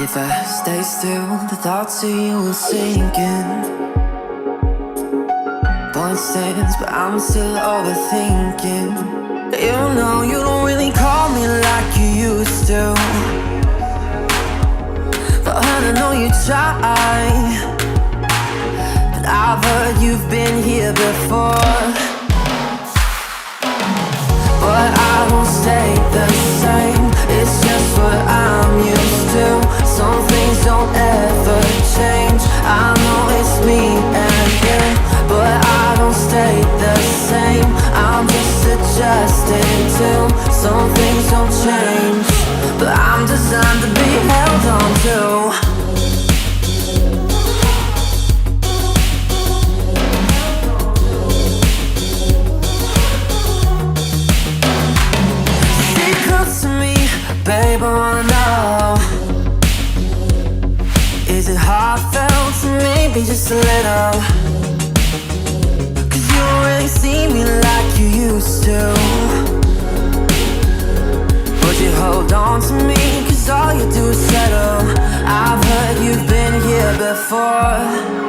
If I stay still, the thoughts of you will sink in. Point stands, but I'm still overthinking. You know you don't really call me like you used to, but I know you try. And I've heard you've been here before, but I won't stay the same. It's just what I'm used to. Some things don't ever change. I know it's me and you, but I don't stay the same. I'm just adjusting to. Some things don't change, but I'm designed to be held on to. Babe, I wanna know, is it heartfelt? Maybe just a little, 'cause you don't really see me like you used to, but you hold on to me 'cause all you do is settle. I've heard you've been here before.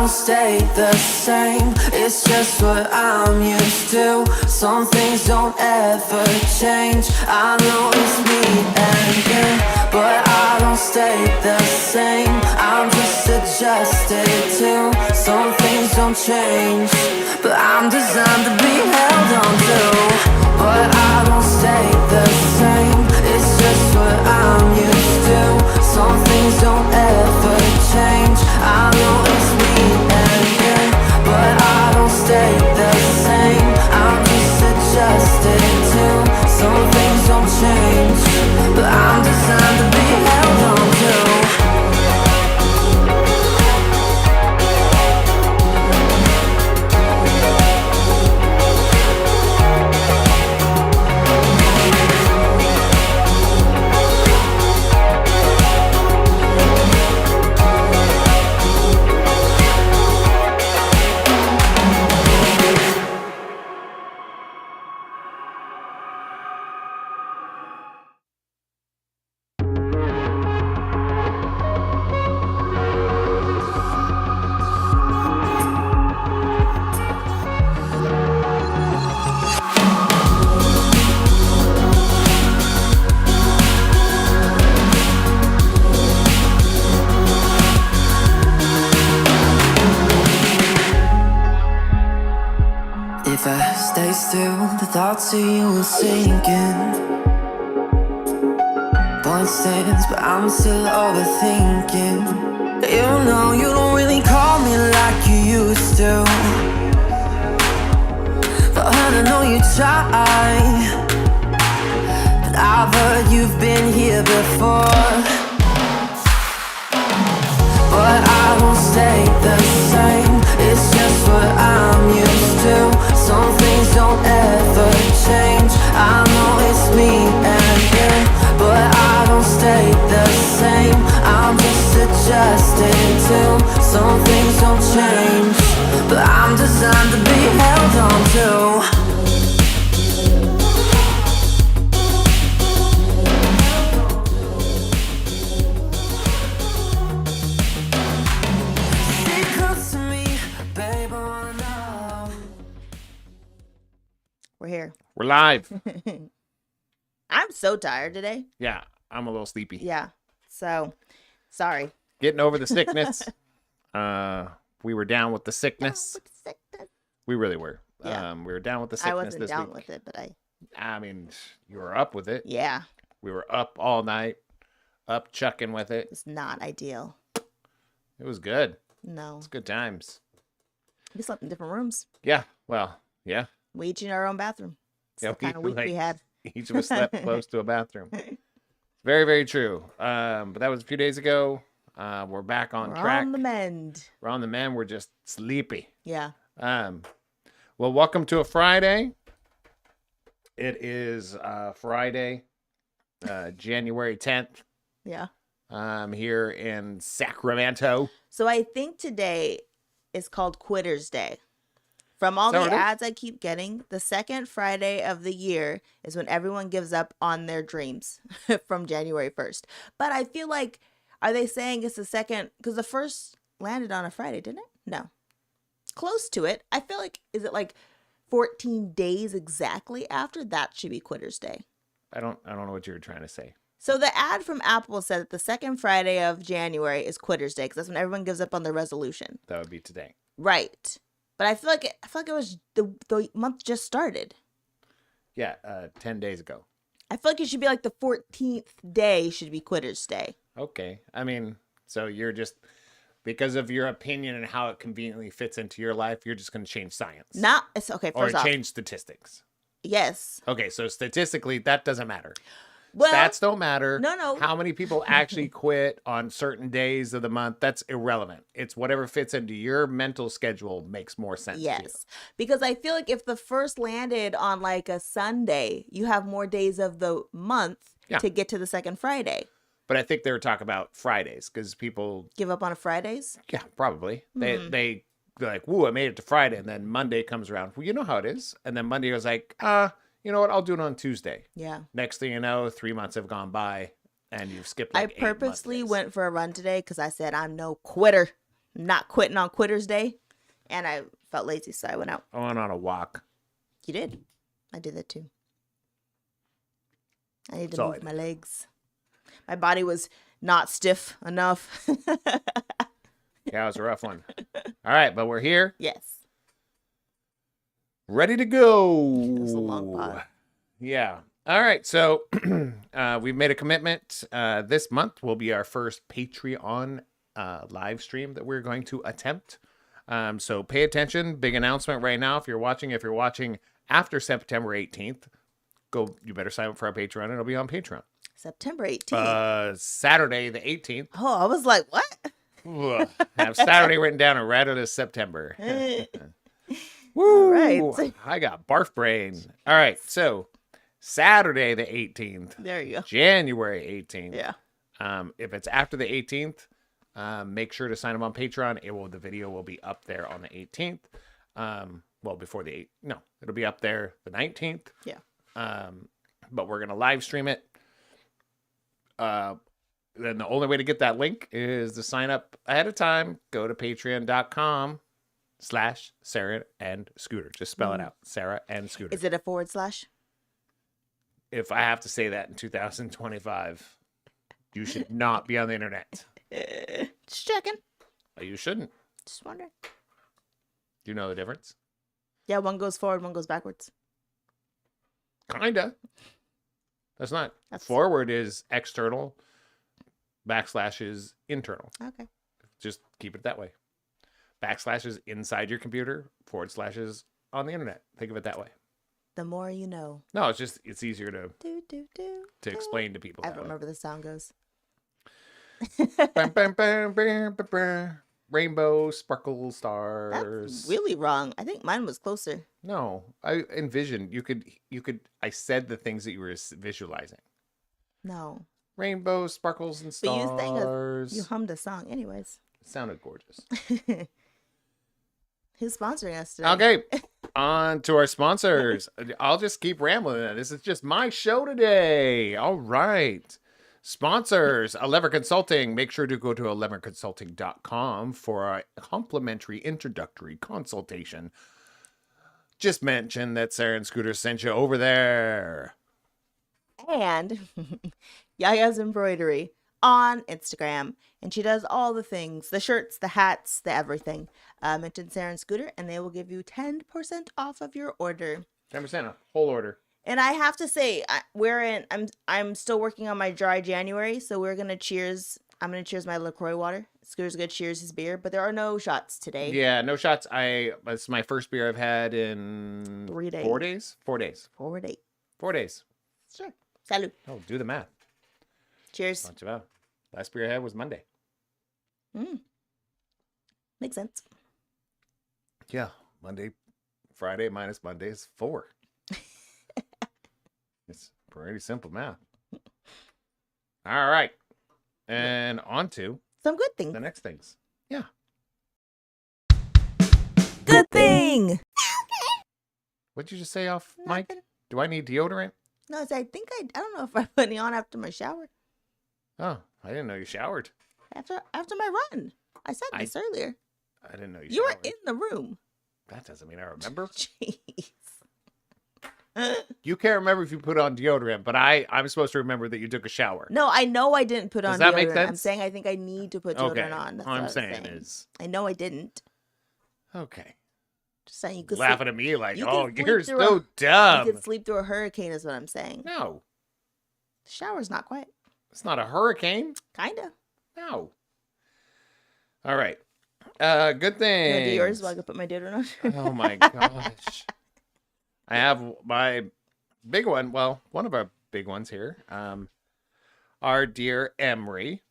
Stay the same, it's just what I'm used to. Some things don't ever change. I know it's me and you, but I don't stay the same. I'm just adjusted to. Some things don't change, but I'm designed to be held on to. But I don't stay the same, it's just what I'm used to. Some things don't ever change. I know it's me and you, but I don't stay the same. I'm just adjusted to. Some things don't change, but I'm designed to be held on to. If I stay still, the thoughts of you will sink in. Point stands, but I'm still overthinking. You know you don't really call me like you used to, but I know you try. And I've heard you've been here before, but I won't stay the same. It's just what I'm used to. Some things don't ever change. I know it's me and you, but I don't stay the same. I'm just adjusting to. Some things don't change, but I'm designed to be held on to. We're here. We're live. I'm so tired today. Yeah, I'm a little sleepy. Yeah. So, sorry. Getting over the sickness. We were down with the sickness. We really were. Yeah. We were down with the sickness I wasn't this down week. with it, but I mean, you were up with it. yeah, We were up all night, up chucking with it. it's not ideal. It was good. No. It's good times. We slept in different rooms. Yeah. Well, yeah. We each in our own bathroom. It's the kind of week like, we had. Each of us slept close to a bathroom. Very, very true. But that was a few days ago. We're back on We're track. on the mend. We're on the mend. We're just sleepy. Yeah. Well, welcome to a Friday. It is Friday, January 10th. Yeah. I'm here in Sacramento. So I think today is called Quitter's Day. From all the ads I keep getting, the second Friday of the year is when everyone gives up on their dreams from January 1st. But I feel like, are they saying it's the second? Because the first landed on a Friday, didn't it? No. Close to it. I feel like, is it like 14 days exactly after? That should be Quitter's Day. I don't know what you were trying to say. So the ad from Apple said that the second Friday of January is Quitter's Day because that's when everyone gives up on their resolution. That would be today. Right. But I feel like it was the month just started. Yeah, 10 days ago. I feel like it should be like the 14th day should be Quitter's Day. Okay. I mean, so you're just, because of your opinion and how it conveniently fits into your life, you're just going to change science. It's okay. Or First off, change statistics. yes. Okay, so statistically, that doesn't matter. Well, Stats don't matter. No. How many people actually quit on certain days of the month, that's irrelevant. It's whatever fits into your mental schedule makes more sense to you. Yes. Because I feel like if the first landed on like a Sunday, you have more days of the month to get to the second Friday. But I think they were talking about Fridays because people give up on a Fridays. Yeah, probably. They're like, woo, I made it to Friday. And then Monday comes around. Well, you know how it is. And then Monday was like, you know what? I'll do it on Tuesday. Yeah. Next thing you know, 3 months have gone by and you've skipped like I purposely went for a run today because I said, I'm no quitter. I'm not quitting on Quitter's Day. And I felt lazy, so I went out. I went on a walk. You did? I did that too. I need to move my legs. My body was not stiff enough. Yeah, it was a rough one. All right, but we're here. Yes. Ready to go. It was a long pod. Yeah. All right. So we've made a commitment. This month will be our first Patreon live stream that we're going to attempt. So pay attention. Big announcement right now. If you're watching after September 18th, you better sign up for our Patreon. It'll be on Patreon. September 18th. Saturday the 18th. Oh, I was like, what? I have Saturday written down and read it as September. Woo! All right. I got barf brain. All right, so Saturday the 18th. There you go. January 18th. Yeah. If it's after the 18th, make sure to sign up on Patreon. The video will be up there on the 18th. Well, before the 8th. No, it'll be up there the 19th. Yeah. But we're gonna live stream it. Then the only way to get that link is to sign up ahead of time. Go to patreon.com/Sarah and Scooter. Just spell it out. Sarah and Scooter. Is it a /? If I have to say that in 2025, you should not be on the internet. Just checking. You shouldn't. Just wondering. Do you know the difference? Yeah, one goes forward, one goes backwards. Kinda. That's not. Forward is external. / is internal. Okay. Just keep it that way. / is inside your computer. / is on the internet. Think of it that way. The more you know. No, it's easier to explain to people. I don't remember the sound goes. Rainbow, sparkle, stars. That's really wrong. I think mine was closer. No, I envisioned you could. I said the things that you were visualizing. No. Rainbow, sparkles, and stars. You hummed a song, anyways. It sounded gorgeous. Who's sponsoring us today? Okay, on to our sponsors. I'll just keep rambling. This is just my show today. All right. Sponsors, Lever Consulting. Make sure to go to leverconsulting.com for a complimentary introductory consultation. Just mention that Sarah and Scooter sent you over there. And Yaya's Embroidery on Instagram. And she does all the things, the shirts, the hats, the everything. Mention Sarah and Scooter, and they will give you 10% off of your order. 10% off, whole order. And I have to say, I'm still working on my dry January, so we're gonna cheers. I'm gonna cheers my LaCroix water. Scooter's gonna cheers his beer, but there are no shots today. Yeah, no shots. It's my first beer I've had in 3 days. 4 days. 4 days. 4 days. 4 days. Sure. Salud. Oh, do the math. Cheers. Not too bad. Last beer I had was Monday. Makes sense. Yeah, Monday Friday minus Monday is 4. It's pretty simple math. All right. And on to some good things. the next things. Yeah. Good thing. What'd you just say off mic? Nothing. Do I need deodorant? No, I think I don't know if I put any on after my shower. Oh, I didn't know you showered. After my run. I said this earlier. I didn't know you You were showered. in the room. That doesn't mean I remember. Jeez. You can't remember if you put on deodorant, but I'm supposed to remember that you took a shower. No, I know I didn't put on Does that deodorant. make sense? I'm saying I think I need to put deodorant Okay. on. That's All what I'm I was saying is. I know I didn't. Okay. Just saying you could Laughing at me like, you oh, can sleep you're through so you dumb. could sleep through a hurricane is what I'm saying. No, The shower's not quiet. it's not a hurricane. Kinda. No. All right. Good thing. You want to do yours while I go put my deodorant on? Oh my gosh. I have my big one. Well, one of our big ones here. Our dear Emery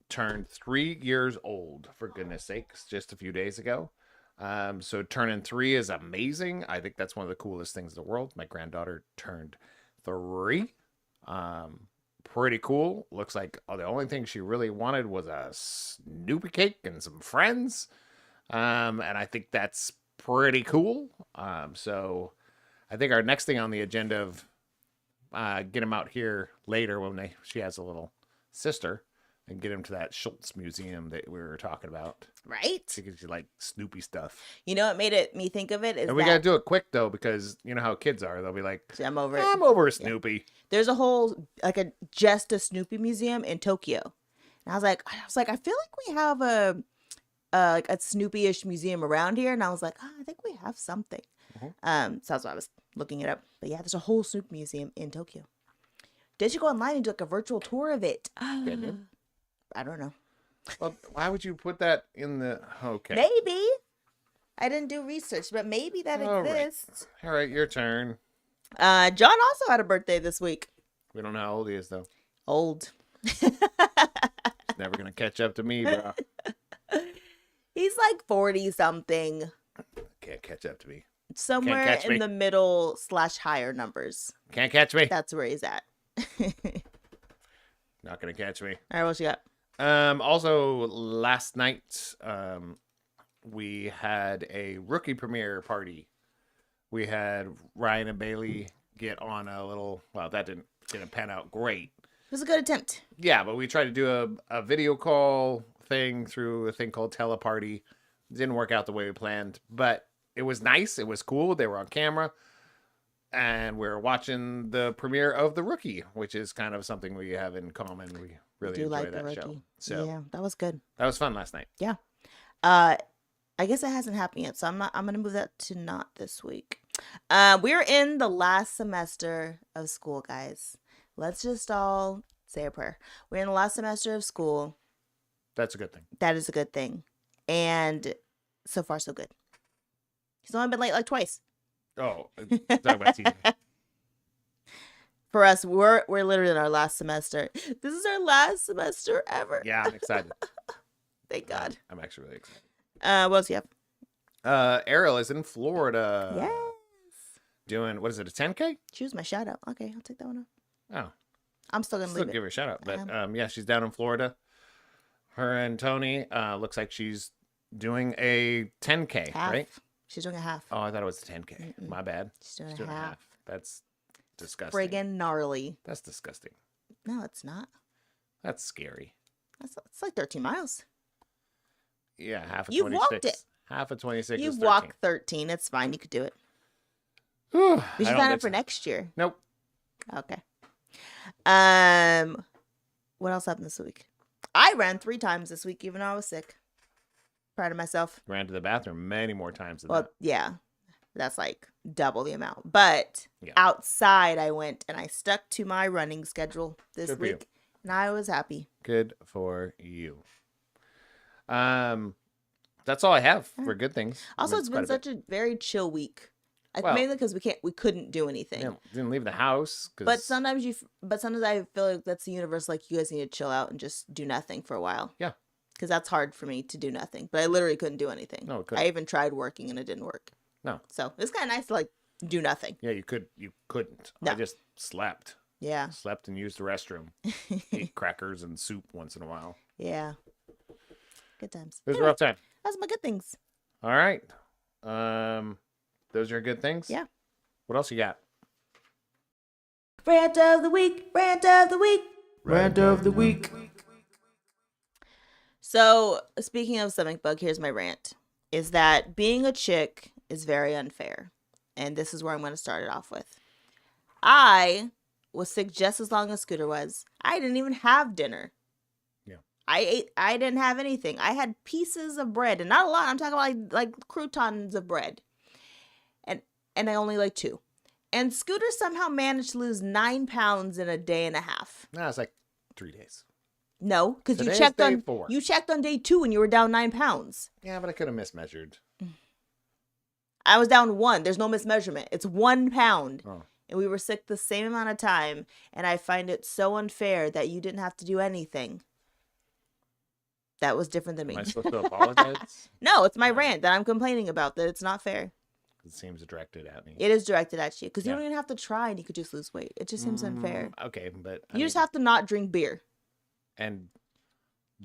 turned 3 years old, for goodness sakes, just a few days ago. So turning 3 is amazing. I think that's one of the coolest things in the world. My granddaughter turned 3. Pretty cool. Looks like the only thing she really wanted was a Snoopy cake and some friends. And I think that's pretty cool. So I think our next thing on the agenda of get him out here later when she has a little sister and get him to that Schultz Museum that we were talking about. Right? Because you like Snoopy stuff. You know what made me think of it is And we got to do it quick though, because you know how kids are. They'll be like, I'm over it. I'm over Snoopy. There's a whole just a Snoopy museum in Tokyo. And I was like, I feel like we have a Snoopy-ish museum around here. And I was like, I think we have something. Mm-hmm. So that's why I was looking it up. But yeah, there's a whole Snoopy museum in Tokyo. Did you go online and do a virtual tour of it? Can you? I don't know. Well, why would you put that in the... Okay. Maybe. I didn't do research, but maybe that All right. exists. All right, your turn. John also had a birthday this week. We don't know how old he is, though. Old. He's never going to catch up to me, bro. He's like 40 something. Can't catch up to me. Somewhere catch in me. the middle / higher numbers. Can't catch me. That's where he's at. Not going to catch me. All right, what you got? Also, last night, we had a rookie premiere party. We had Ryan and Bailey get on a little... Well, that didn't pan out great. It was a good attempt. Yeah, but we tried to do a video call thing through a thing called Teleparty. Didn't work out the way we planned, but it was nice. It was cool. They were on camera. And we're watching the premiere of The Rookie, which is kind of something we have in common. We really enjoy that show. So yeah, that was good. that was fun last night. Yeah. I guess it hasn't happened yet, so I'm gonna move that to not this week. We're in the last semester of school, guys. Let's just all say a prayer. We're in the last semester of school. That's a good thing. That is a good thing. And so far, so good. He's only been late like twice. Oh, talk about teasing. For us, we're literally in our last semester. This is our last semester ever. Yeah, I'm excited. Thank God. I'm actually really excited. What else do you have? Ariel is in Florida. Yes. Doing, what is it, a 10K? Choose my shout out. Okay, I'll take that one off. Oh. I'm still gonna Still leave give it. her a shout out. But yeah, she's down in Florida. Her and Tony, looks like she's doing a 10K, Half. right? She's doing a half. Oh, I thought it was a 10K. My bad. She's doing She's a doing half. That's disgusting. Friggin' gnarly. That's disgusting. No, it's not. That's scary. It's like 13 miles. Yeah, half of You've 26. walked it. Half of 26 You is 13. walk 13. It's fine. You could do it. Whew, We I should don't sign up think for so. next year. Nope. Okay. What else happened this week? I ran 3 times this week, even though I was sick. Proud of myself. Ran to the bathroom many more times than Well, that. yeah. That's like double the amount. But Yeah. outside I went and I stuck to my running schedule this Good for you. week. And I was happy. Good for you. That's all I have for good things. Also, I mean, it's been quite such a very chill week. Well- Mainly because we couldn't do anything. Yeah, didn't leave the house. But sometimes I feel like that's the universe. Like, you guys need to chill out and just do nothing for a while. Yeah. Because that's hard for me to do nothing. But I literally couldn't do anything. No, it couldn't. I even tried working and it didn't work. No. So it's kind of nice to like do nothing. Yeah, you couldn't. No. I just slept. Yeah. Slept and used the restroom. Ate crackers and soup once in a while. Yeah. Good times. It was a rough time. That's my good things. All right. Those are good things? Yeah. What else you got? Rant of the week. Rant of the week. Rant of the week. So, speaking of stomach bug, here's my rant. Is that being a chick is very unfair. And this is where I'm going to start it off with. I was sick just as long as Scooter was. I didn't even have dinner. Yeah. I didn't have anything. I had pieces of bread, and not a lot. I'm talking about like croutons of bread. And I only like 2. And Scooter somehow managed to lose 9 pounds in a day and a half. No, it's like 3 days. No, because Today's day 4. you checked on day 2 and you were down 9 pounds. Yeah, but I could have mismeasured. I was down 1. There's no mismeasurement. It's 1 pound. Oh. And we were sick the same amount of time. And I find it so unfair that you didn't have to do anything. That was different than me. Am I supposed to apologize? No, it's my rant that I'm complaining about, that it's not fair. It seems directed at me. It is directed at you. Because you Yeah. don't even have to try and you could just lose weight. It just seems unfair. Okay, but You just have to not drink beer. and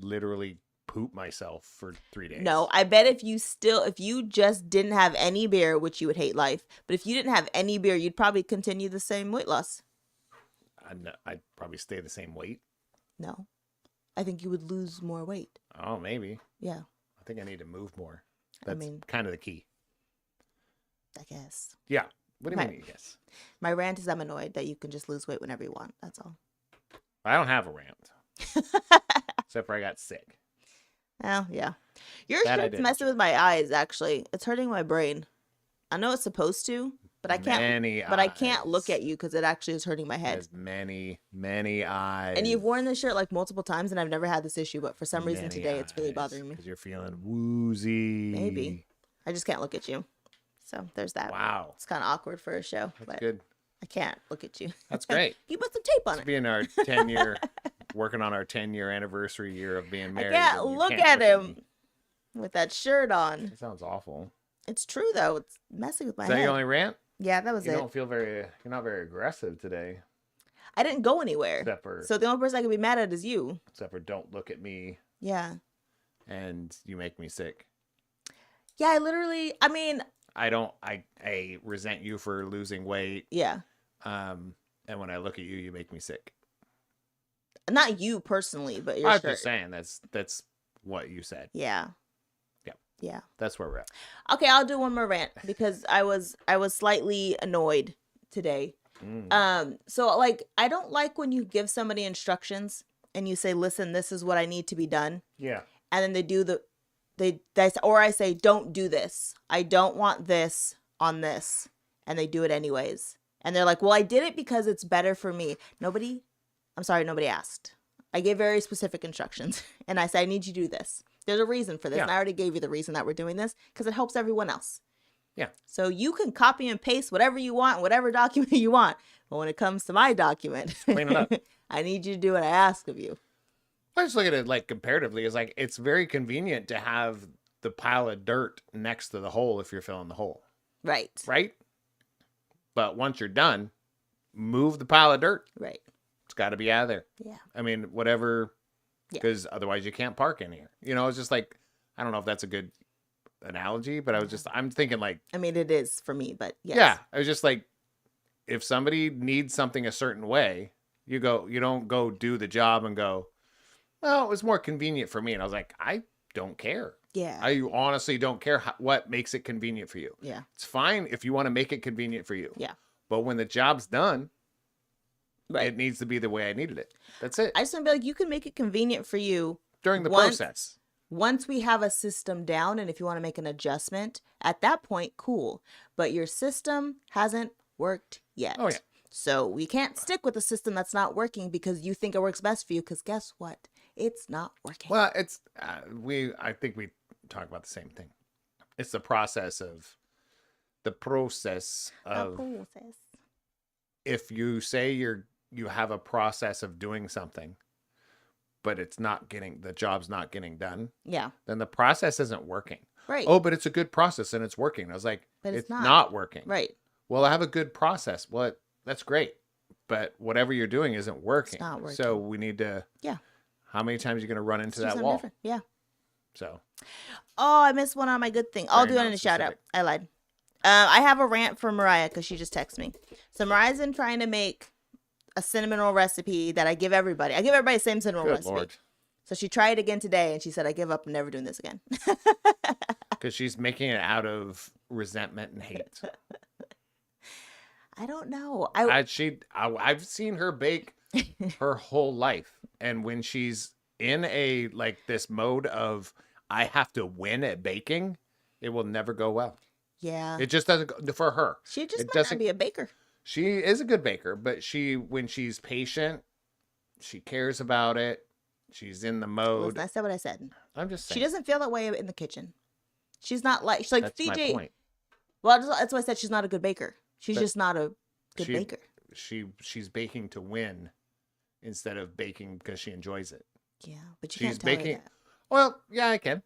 literally poop myself for 3 days. No, I bet if you just didn't have any beer, which you would hate life, but if you didn't have any beer, you'd probably continue the same weight loss. I'd probably stay the same weight. No, I think you would lose more weight. Oh, maybe. Yeah, I think I need to move more. I That's mean- kind of the key. I guess. Yeah. What do you Right. mean, yes? My rant is I'm annoyed that you can just lose weight whenever you want. That's all. I don't have a rant. Except for I got sick. Oh, yeah. Your That I shit's didn't. messing with my eyes, actually. It's hurting my brain. I know it's supposed to, but I can't. Many But I can't look eyes. at you because it actually is hurting my head. Has many, many eyes. And you've worn this shirt like multiple times, and I've never had this issue, but for some reason today it's really bothering me. Because you're feeling woozy. Maybe. I just can't look at you. So there's that. Wow. It's kind of awkward for a show, That's but good. I can't look at you. That's great. You put some tape on To it. be in our 10-year, working on our 10-year anniversary year of being I married. can't and you look can't at me. him with that shirt on. That sounds awful. It's true though. It's messing with my Is that head. your only rant? Yeah, that was You it. don't feel you're not very aggressive today. I didn't go anywhere. Except for, So the only person I could be mad at is you. don't look at me Yeah. and you make me sick. Yeah, I mean, I resent you for losing weight. yeah. And when I look at you, you make me sick. Not you personally, but your I'm shirt. just saying that's what you said. Yeah. Yeah. Yeah. That's where we're at. Okay, I'll do one more rant because I was slightly annoyed today. So like I don't like when you give somebody instructions and you say, "Listen, this is what I need to be done." Yeah. And then they do or I say, "Don't do this. I don't want this on this." And they do it anyways. And they're like, "Well, I did it because it's better for me." Nobody asked. I gave very specific instructions and I said, "I need you to do this. There's a reason for this." Yeah. And I already gave you the reason that we're doing this because it helps everyone else. Yeah. So you can copy and paste whatever you want, whatever document you want. But when it comes to my document, Clean it up. I need you to do what I ask of you. I just look at it like comparatively. It's like it's very convenient to have the pile of dirt next to the hole if you're filling the hole, Right. right? But once you're done, move the pile of dirt. Right. It's got to be out of there. Yeah. I mean, whatever, Yeah. because otherwise you can't park in here. You know, it's just like, I don't know if that's a good analogy, but I'm thinking like, I mean, it is for me, but yes. yeah, I was just like, if somebody needs something a certain way, you don't go do the job and go, well, it was more convenient for me. And I was like, I don't care. Yeah. I honestly don't care what makes it convenient for you. Yeah. It's fine if you want to make it convenient for you. Yeah. But when the job's done, Right. it needs to be the way I needed it. That's it. I just want to be like, you can make it convenient for you During the once- process. once we have a system down. And if you want to make an adjustment at that point, cool. But your system hasn't worked yet. Oh, yeah. So we can't stick with a system that's not working because you think it works best for you. Because guess what? It's not working. Well, it's I think we talk about the same thing. It's the process of if you say you have a process of doing something, but the job's not getting done, Yeah. then the process isn't working. Right. Oh, but it's a good process and it's working. I was like, But it's it's not. not working. Right. Well, I have a good process. Well, that's great. But whatever you're doing isn't working. It's not working. So we need to. Yeah. How many times are you going to run into Let's do that something wall? different. Yeah. So. Oh, I missed one on my good thing. I'll Very do it in a shout out. non-specific. I lied. I have a rant for Mariah because she just texted me. So Mariah's been trying to make a cinnamon roll recipe that I give everybody. I give everybody the same cinnamon roll Good recipe. Lord. So she tried again today and she said, I give up. I'm never doing this again. Because she's making it out of resentment and hate. I don't know. I've seen her bake her whole life, and when she's in a this mode of I have to win at baking, it will never go well. Yeah. It just doesn't go for her. She just it might doesn't not be a baker. She is a good baker, but when she's patient, she cares about it. She's in the mode. Listen, I said what I said. I'm just saying. She doesn't feel that way in the kitchen. She's not like she's like That's CJ. my point. Well, that's why I said she's not a good baker. She's just not a good baker. She's baking to win instead of baking because she enjoys it. Yeah, but you She's can't tell her baking. that. Well, yeah, I can.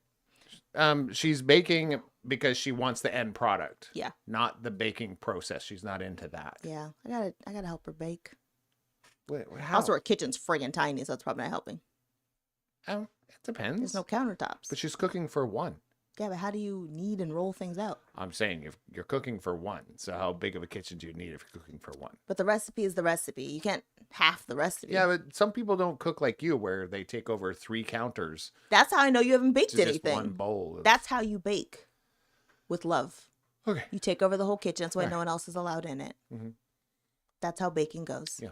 She's baking because she wants the end product. Yeah. Not the baking process. She's not into that. Yeah, I gotta help her bake. How? Also, her kitchen's friggin' tiny, so that's probably not helping. It depends. There's no countertops. But she's cooking for one. Yeah, but how do you knead and roll things out? I'm saying if you're cooking for one, so how big of a kitchen do you need if you're cooking for one? But the recipe is the recipe. You can't half the recipe. Yeah, but some people don't cook like you, where they take over 3 counters. That's how I know you haven't baked to just anything. one bowl. That's how you bake with love. Okay. You take over the whole kitchen. That's why Right. no one else is allowed in it. Mhm. That's how baking goes. Yeah.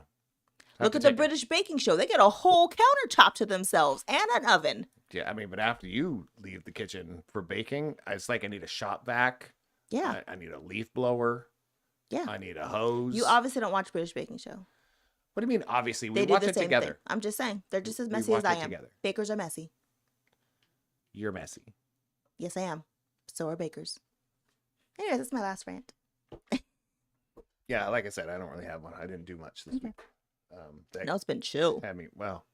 Look at the British baking show. They get a whole countertop to themselves and an oven. Yeah, I mean, but after you leave the kitchen for baking, it's like I need a shop vac. Yeah. I need a leaf blower. Yeah. I need a hose. You obviously don't watch British Baking Show. What do you mean? Obviously, we They do watch the it same together. thing. I'm just saying. They're just as We messy as watch I it am. together. Bakers are messy. You're messy. Yes, I am. So are bakers. Anyway, that's my last rant. Yeah, like I said, I don't really have one. I didn't do much this Okay. week. That No, it's been chill. had me well,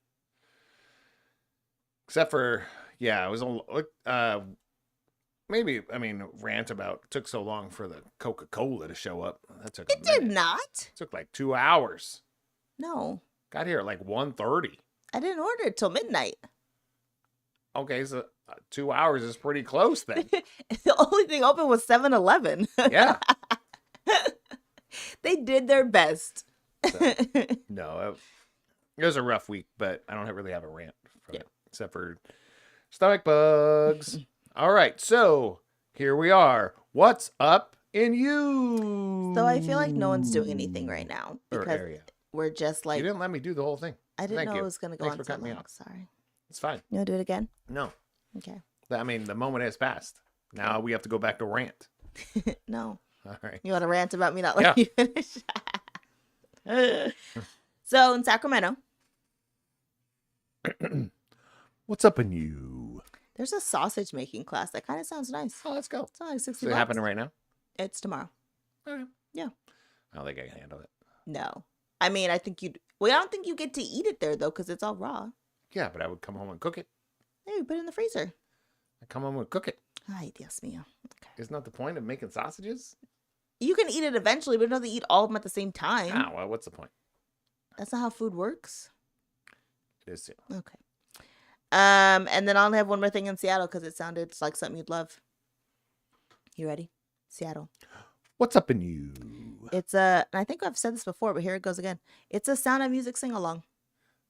except for I was maybe rant about took so long for the Coca-Cola to show up. That took It did not. It took like 2 hours. No. Got here at like 1:30. I didn't order it till midnight. Okay, so 2 hours is pretty close then. The only thing open was 7-Eleven. Yeah. They did their best. So, no, it was a rough week, but I don't really have a rant from it, except for stomach bugs. All right, so here we are. What's up in you? So I feel like no one's doing anything right now Or because area. we're just like You didn't let me do the whole thing. I didn't Thank know you. it was gonna go Thanks on for so cutting me long. off. Sorry. It's fine. You wanna do it again? No, Okay. I mean the moment has passed. Now we have to go back to rant. No. All right. You want to rant about me not letting you finish? So in Sacramento, What's up in you? there's a sausage making class that kind of sounds nice. Oh, let's go. It's only like 60 Is it bucks. happening right now? It's tomorrow. All right. Yeah. I don't think I can handle it. No. I mean, I think you'd. Well, I don't think you get to eat it there though, because it's all raw. Yeah, but I would come home and cook it. Hey, you put it in the freezer. I come home and cook it. Ay, Dios mío. Okay. Isn't that the point of making sausages? You can eat it eventually, but you don't have to eat all of them at the same time. Ah, well, what's the point? That's not how food works. It is too. Okay. And then I'll have one more thing in Seattle because it sounded like something you'd love. You ready? Seattle. What's up in you? It's and I think I've said this before, but here it goes again. It's a Sound of Music sing along,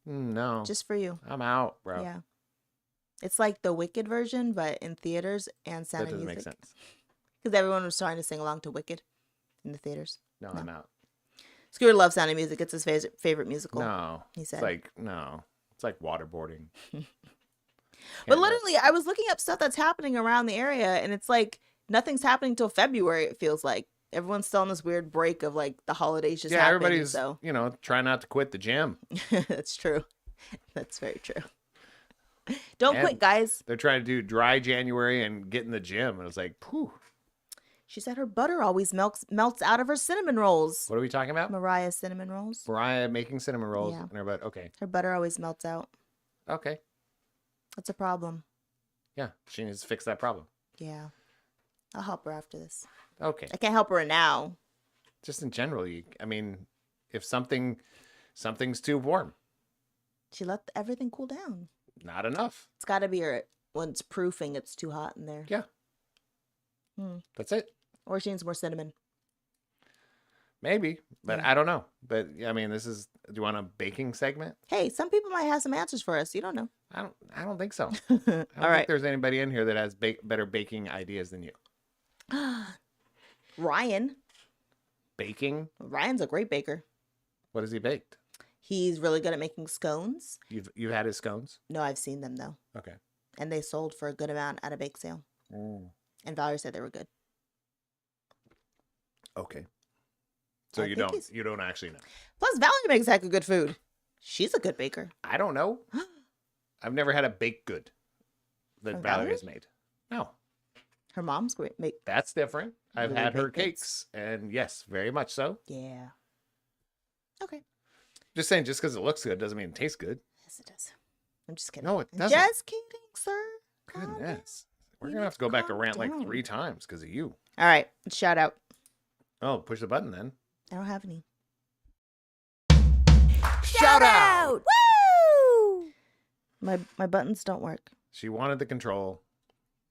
No. just for you. I'm out, bro. Yeah. It's like the Wicked version, but in theaters and Sound That of doesn't Music. make sense. Because everyone was trying to sing along to Wicked in the theaters. No, No. I'm out. Scooter loves Sound of Music. It's his favorite musical. No. He said. It's like, no. It's like waterboarding. But Can't literally, I was looking up stuff that's happening around the area, and it's like nothing's happening till February. It feels like everyone's still on this weird break of like the holidays just yeah, happening. everybody's, So try not to quit the gym. that's true. That's very true. Don't And- quit, guys. They're trying to do dry January and get in the gym. And it's like, phew. She said her butter always melts out of her cinnamon rolls. What are we talking about? Mariah's cinnamon rolls. Mariah making cinnamon rolls. Yeah. And everybody, okay. Her butter always melts out. Okay. That's a problem. Yeah. She needs to fix that problem. Yeah. I'll help her after this. Okay. I can't help her now. Just in general, if something's too warm, She let everything cool down. not enough. It's got to be her when it's proofing. It's too hot in there. Yeah. That's it. Or she needs more cinnamon. Maybe, but Yeah. I don't know. But I mean, do you want a baking segment? Hey, some people might have some answers for us. You don't know. I don't think so. All I don't right. think there's anybody in here that has better baking ideas than you. Ryan. Baking? Ryan's a great baker. What has he baked? He's really good at making scones. You've had his scones? No, I've seen them though. Okay. And they sold for a good amount at a bake sale. And Valerie said they were good. Okay. So I you think don't actually know. Plus, Valerie makes heck of good food. She's a good baker. I don't know. I've never had a baked good that From Valerie Valerie? has made. No. Her mom's great. That's different. I've Really had her baked goods? cakes, and yes, very much so. Yeah. Okay. Just saying, just because it looks good doesn't mean it tastes good. Yes, it does. I'm just kidding. No, it I'm doesn't. just kidding, sir. Calm down. Goodness. We're You going to have need to go to back and calm rant like down. 3 times because of you. All right. Shout out. Oh, push the button then. I don't have any. Shout out! Woo! My buttons don't work. She wanted the control.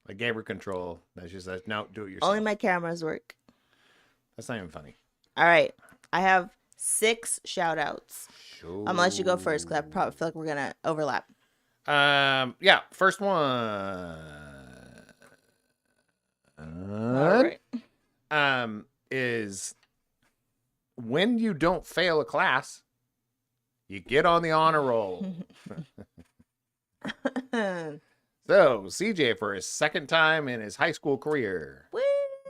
I gave her control. Now she says, no, do it yourself. Only my cameras work. That's not even funny. All right. I have 6 shout outs. Sure. Unless you go first, because I probably feel like we're going to overlap. Yeah, first one. All right. Is when you don't fail a class, you get on the honor roll. So, CJ, for his second time in his high school career, Woo!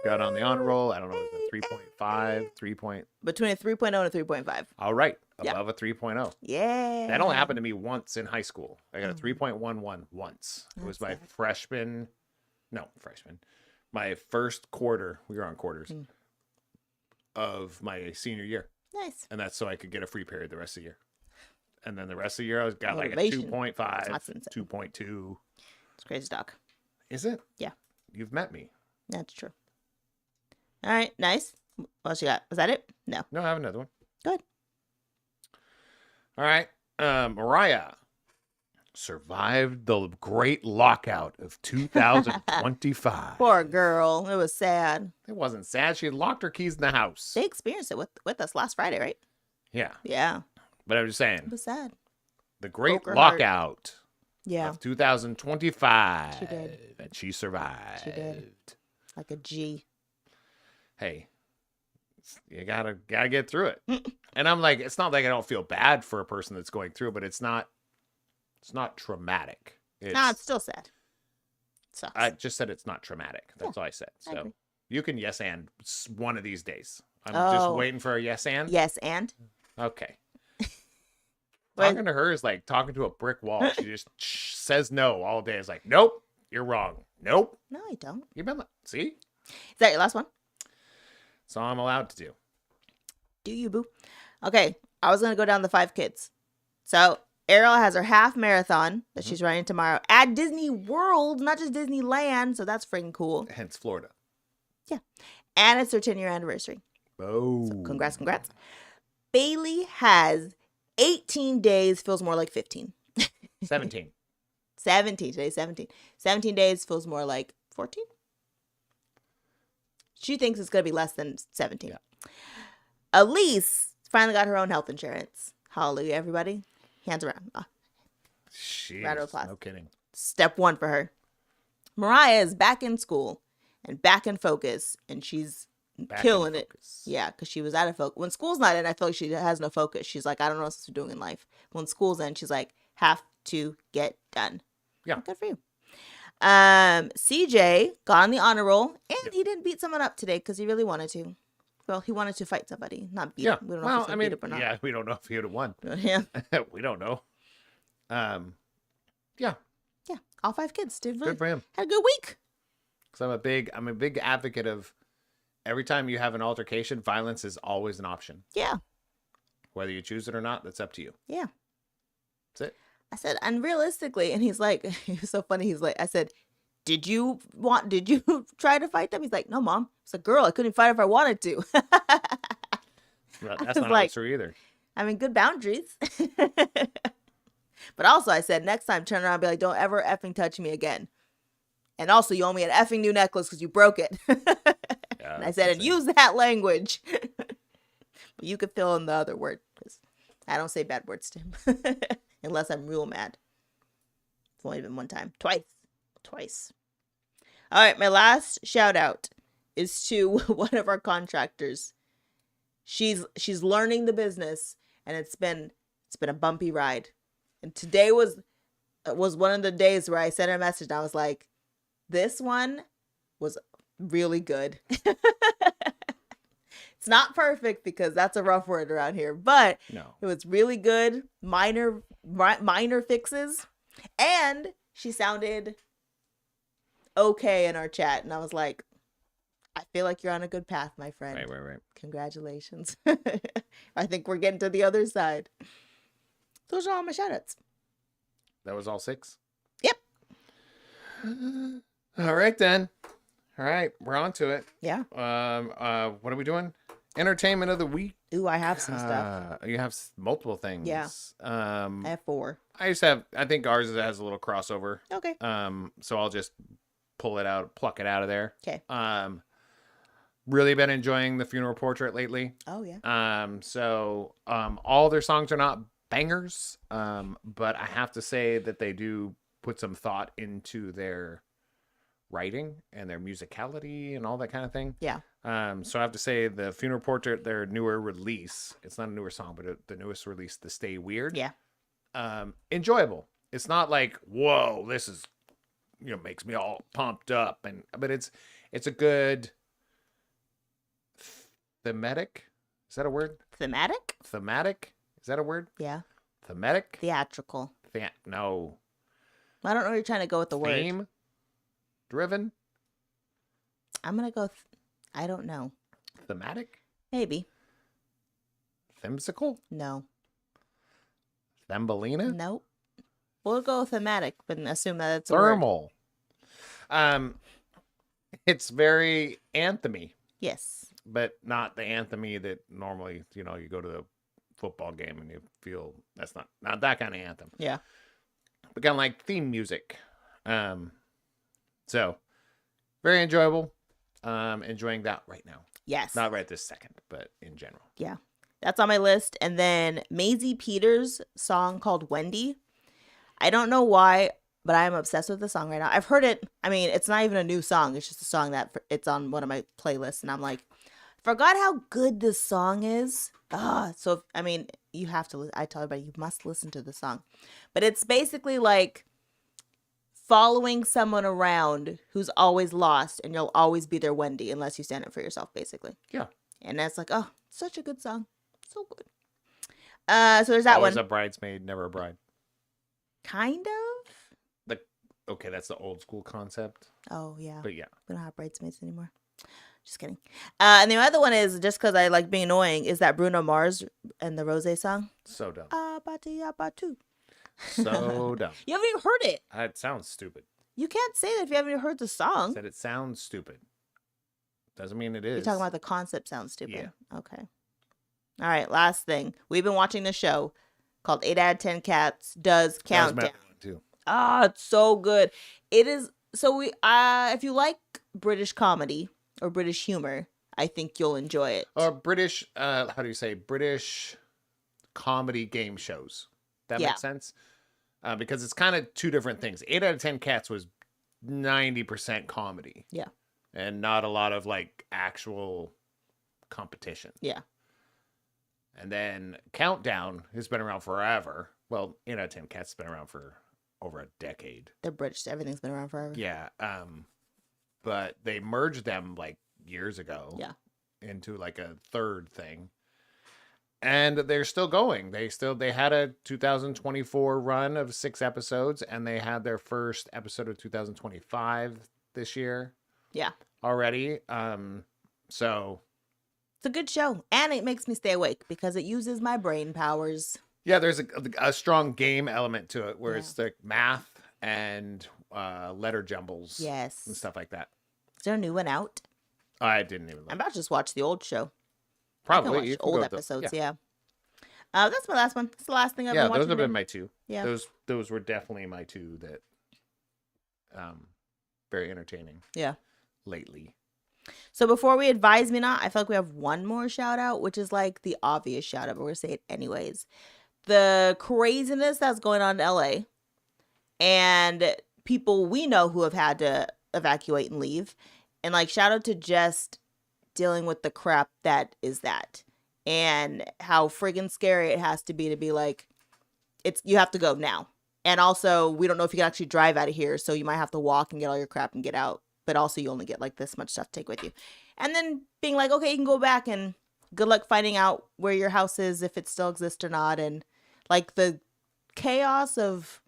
got on the honor roll. I don't know, was it 3.5, 3 point? Between a 3.0 and a 3.5. All right, Yeah. above a 3.0. Yeah. That only happened to me once in high school. I got a 3.11 once. It was my That's freshman. My first quarter. We were on quarters of my senior year. Nice. And that's so I could get a free period the rest of the year. And then the rest of the year, I got like a Motivation. 2.5, That's insane. 2.2. It's crazy talk. Is it? Yeah. You've met me. That's true. All right. Nice. What else you got? Was that it? No. No, I have another one. Good. All right. Mariah survived the great lockout of 2025. Poor girl. It was sad. It wasn't sad. She had locked her keys in the house. They experienced it with us last Friday, right? Yeah. Yeah. But I'm just It saying, was sad. the great Broke her heart. lockout Yeah. of 2025. She did. And she survived. She did. Like a G. Hey, you gotta get through it. And I'm like, it's not like I don't feel bad for a person that's going through, but it's not traumatic. Nah, it's still sad. Sucks. I just said it's not traumatic. That's all I said. I So agree. you can yes and one of these days. I'm just Oh. waiting for a yes and. Yes, and? Okay. Wait. Talking to her is like talking to a brick wall. She just says no all day. It's like, nope, you're wrong. Nope. No, I don't. You've been see? Is that your last one? That's all I'm allowed to do. Do you, boo? Okay, I was going to go down the 5 kids. So, Ariel has her half marathon that she's running tomorrow at Disney World, not just Disneyland. So, that's freaking cool. Hence Florida. Yeah. And it's their 10-year anniversary. Oh. So, congrats. Bailey has 18 days, feels more like 15. 17. 17. Today's 17. 17 days feels more like 14. She thinks it's going to be less than 17. Yeah. Elise finally got her own health insurance. Hallelujah, everybody. Hands around. Jeez, Round of applause. no kidding. Step 1 for her. Mariah is back in school and back in focus, and she's Back killing in it. focus. Yeah, because she was out of focus. When school's not in, I feel like she has no focus. She's like, I don't know what to do in life. When school's in, she's like, have to get done. Yeah. Good for you. CJ got on the honor roll, and Yep. he didn't beat someone up today because he really wanted to. Well, he wanted to fight somebody, not beat Yeah. him. We don't know Well, if he's I gonna mean, beat up or not. yeah, we don't know if he would have won. Yeah. We don't know. Yeah, Yeah. All 5 kids did really good for him. had a good week. Because I'm a big advocate of every time you have an altercation, violence is always an option. Yeah. Whether you choose it or not, that's up to you. Yeah. That's it. I said, unrealistically, and he's like, he was so funny. He's like, I said, did you try to fight them? He's like, no, Mom. It's a girl. I couldn't fight if I wanted to. That's was not like- always true either. I mean, good boundaries. But also I said, next time, turn around and be like, don't ever effing touch me again. And also, you owe me an effing new necklace because you broke it. Yeah, And I said, and use that language. But you could fill in the other word because I don't say bad words to him unless I'm real mad. It's only been one time. Twice. All right, my last shout out is to one of our contractors. She's learning the business, and it's been a bumpy ride. And today was one of the days where I sent her a message and I was like, this one was really good. It's not perfect because that's a rough word around here, but No. it was really good. Minor fixes, and she sounded okay in our chat, and I was like, I feel like you're on a good path, my friend. Right. Congratulations. I think we're getting to the other side. Those are all my shoutouts. That was all 6? Yep. All right, then. All right, we're on to it. Yeah. What are we doing? Entertainment of the week. Ooh, I have some stuff. You have multiple things. Yeah. I have 4. I think ours has a little crossover. Okay. So I'll just pluck it out of there. Okay. Really been enjoying the Funeral Portrait lately. Oh, yeah. So all their songs are not bangers, but I have to say that they do put some thought into their writing and their musicality and all that kind of thing. Yeah. So I have to say the Funeral Portrait, their newer release, it's not a newer song, but the newest release, The Stay Weird. Yeah. Enjoyable. It's not like, whoa, this is, makes me all pumped up, but it's a good thematic. Is that a word? Thematic? Thematic? Is that a word? Yeah. Thematic? Theatrical. No. I don't know where you're trying to go with the word. Theme? Driven? I'm going to go, I don't know. Thematic? Maybe. Themsicle? No. Thumbelina? Nope. We'll go thematic, but assume that it's a word. Thermal. It's very anthemy, Yes. but not the anthemy that normally, you go to the football game and you feel that's not that kind of anthem. Yeah. But kind of like theme music. So very enjoyable. Enjoying that right now. Yes. Not right this second, but in general. Yeah. That's on my list. And then Maisie Peters' song called Wendy. I don't know why, but I'm obsessed with the song right now. I've heard it. I mean, it's not even a new song. It's just a song that it's on one of my playlists. And I'm like, forgot how good this song is. So, I mean, you have to, I tell everybody, you must listen to the song. But it's basically like following someone around who's always lost, and you'll always be their Wendy unless you stand up for yourself, basically. Yeah. And that's like, oh, such a good song. So good. So there's that Always one. a bridesmaid, never a bride. Kind of. Okay, that's the old school concept. Oh, yeah. But yeah. We don't have bridesmaids anymore. Just kidding. And the other one is, just because I like being annoying, is that Bruno Mars and the Rosé song. So dumb. Abatu. So dumb. You haven't even heard it. It sounds stupid. You can't say that if you haven't even heard the song. Said it sounds stupid. Doesn't mean it is. You're talking about the concept sounds stupid. Yeah. Okay. All right. Last thing. We've been watching the show called 8 out of 10 Cats Does Countdown. That was my one too. It's so good. It is. So we, if you like British comedy or British humor, I think you'll enjoy it. Or British, how do you say, British comedy game shows. That Yeah. makes sense? Because it's kind of two different things. 8 out of 10 Cats was 90% comedy. Yeah. And not a lot of like actual competition. Yeah. And then Countdown has been around forever. Well, 8 out of 10 Cats has been around for over a decade. They're British. Everything's been around forever. Yeah. But they merged them like years ago. Yeah. Into like a third thing. And they're still going. They had a 2024 run of 6 episodes, and they had their first episode of 2025 this year. Yeah. Already. So It's a good show. And it makes me stay awake because it uses my brain powers. yeah, there's a strong game element to it where Yeah. it's like math and letter jumbles. Yes. And stuff like that. Is there a new one out? I didn't even look. I'm about to just watch the old show. Probably. I can watch You can old go with episodes, the, yeah. That's my last one. It's the last thing I've yeah, been watching. those have been my two. Yeah. Those were definitely my two that very entertaining. Yeah. Lately. So before we advise me not, I feel like we have one more shout out, which is like the obvious shout out, but we're going to say it anyways. The craziness that's going on in LA and people we know who have had to evacuate and leave. And like shout out to just dealing with the crap that is that. And how friggin' scary it has to be like, you have to go now. And also, we don't know if you can actually drive out of here, so you might have to walk and get all your crap and get out. But also, you only get like this much stuff to take with you. And then being like, okay, you can go back and good luck finding out where your house is, if it still exists or not. And like the chaos of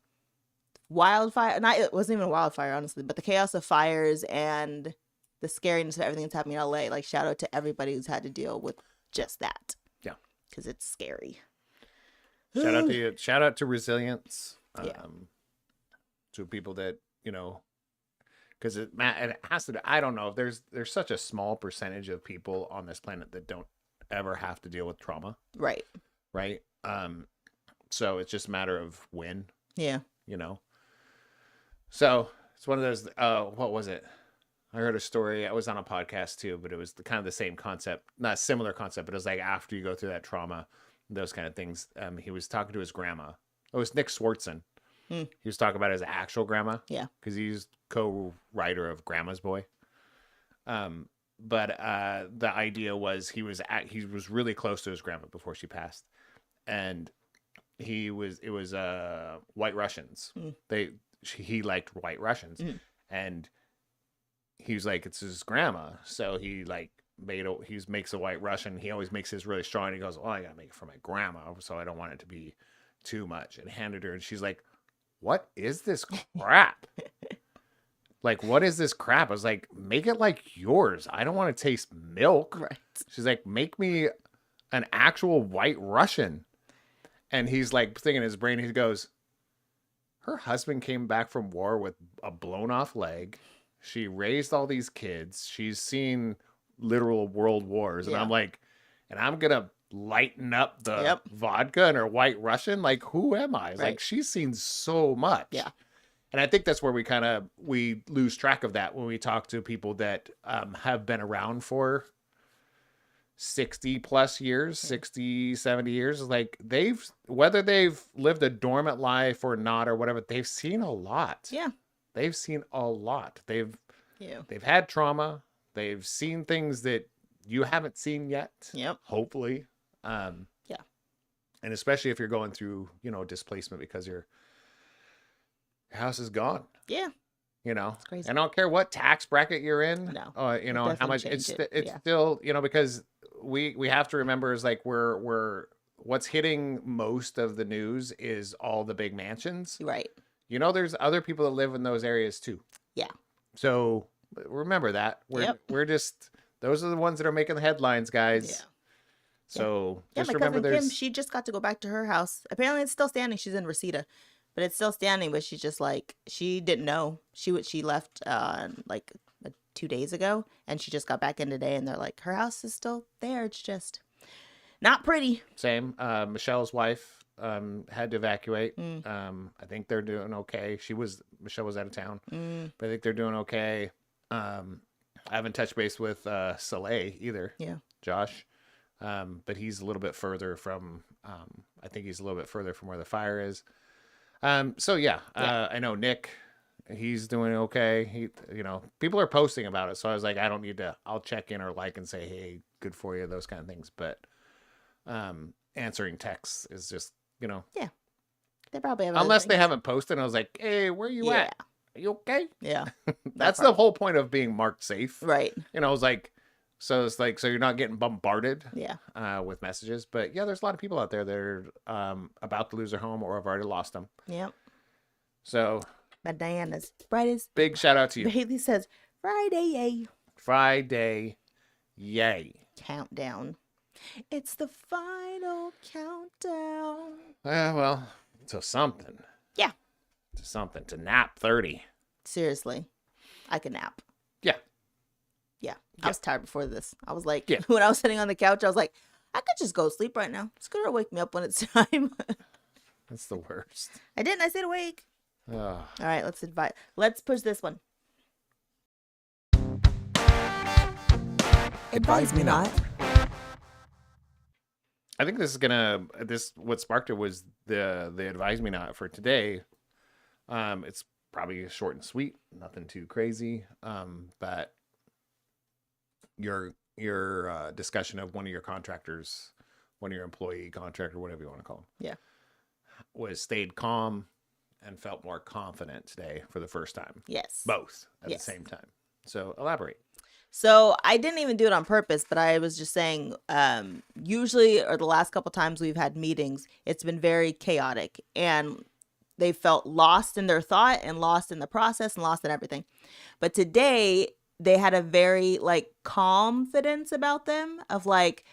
wildfire, it wasn't even a wildfire, honestly, but the chaos of fires and the scariness of everything that's happening in LA. Like, shout out to everybody who's had to deal with just that. Yeah. Because it's scary. Shout out to you. Shout out to resilience. Yeah. To people that, because it has to. I don't know if there's such a small percentage of people on this planet that don't ever have to deal with trauma. Right. Right. So it's just a matter of when. Yeah. So it's one of those. What was it? I heard a story. I was on a podcast too, but it was kind of the same concept, not a similar concept, but it was like after you go through that trauma, those kind of things. He was talking to his grandma. It was Nick Swartzen. He was talking about his actual grandma. Yeah. Because he's co-writer of Grandma's Boy. But the idea was he was really close to his grandma before she passed, and it was White Russians. He liked White Russians, and he was like, it's his grandma, so he like makes a White Russian. He always makes his really strong. And he goes, well, I gotta make it for my grandma, so I don't want it to be too much. And handed her, and she's like, what is this crap? Like, what is this crap? I was like, make it like yours. I don't want to taste milk. Right. She's like, make me an actual White Russian. And he's like thinking in his brain, he goes, her husband came back from war with a blown off leg. She raised all these kids. She's seen literal world wars. And I'm like, and I'm going to lighten up the vodka in her White Russian. Like, who am I? Like, she's seen so much. Yeah. And I think that's where we lose track of that when we talk to people that have been around for 60 plus years, 60, 70 years. Like whether they've lived a dormant life or not or whatever, they've seen a lot. Yeah. They've seen a lot. They've had trauma. They've seen things that you haven't seen yet. Yep. Hopefully. And especially if you're going through, displacement because your house is gone. Yeah. It's crazy. And I don't care what tax bracket you're in. No. And how much it's still, because we have to remember is like we're what's hitting most of the news is all the big mansions. Right. There's other people that live in those areas too. Yeah. So remember that. We're just, those are the ones that are making the headlines, guys. Yeah. So just my remember cousin there's... Kim, she just got to go back to her house. Apparently it's still standing. She's in Reseda. But it's still standing, but she's just like, she didn't know. She left like 2 days ago, and she just got back in today, and they're like, her house is still there. It's just not pretty. Same. Michelle's wife had to evacuate. I think they're doing okay. Michelle was out of town, but I think they're doing okay. I haven't touched base with Soleil either. Yeah. Josh. But he's a little bit further from, I think he's a little bit further from where the fire is. I know Nick, he's doing okay. He, people are posting about it. So I was like, I don't need to, I'll check in or like and say, hey, good for you, those kind of things. But, answering texts is just, Yeah. They probably have unless they haven't posted. I was like, hey, where you at? Are you okay? Yeah. That's the whole point of being marked safe. Right. I was like, so it's like, so you're not getting bombarded with messages. But yeah, there's a lot of people out there that are about to lose their home or have already lost them. Yep. So. But Diana's brightest. Big shout out to you. Haley says, Friday, yay. Friday, yay. Countdown. It's the final countdown. Well, to something. Yeah. To something. To nap 30. Seriously, I could nap. Yeah. Yeah. I was tired before this. I was like, Yeah. when I was sitting on the couch, I was like, I could just go to sleep right now. It's going to wake me up when it's time. That's the worst. I didn't. I stayed awake. Ugh. All right, let's push this one. Advise me not. I think what sparked it was the advise me not for today. It's probably short and sweet, nothing too crazy. But your discussion of one of your contractors, one of your employee contractor, whatever you want to call them, was stayed calm and felt more confident today for the first time. Yes. Both at the same time. So elaborate. So I didn't even do it on purpose, but I was just saying, usually, or the last couple times we've had meetings, it's been very chaotic and they felt lost in their thought and lost in the process and lost in everything. But today they had a very confidence about them of like,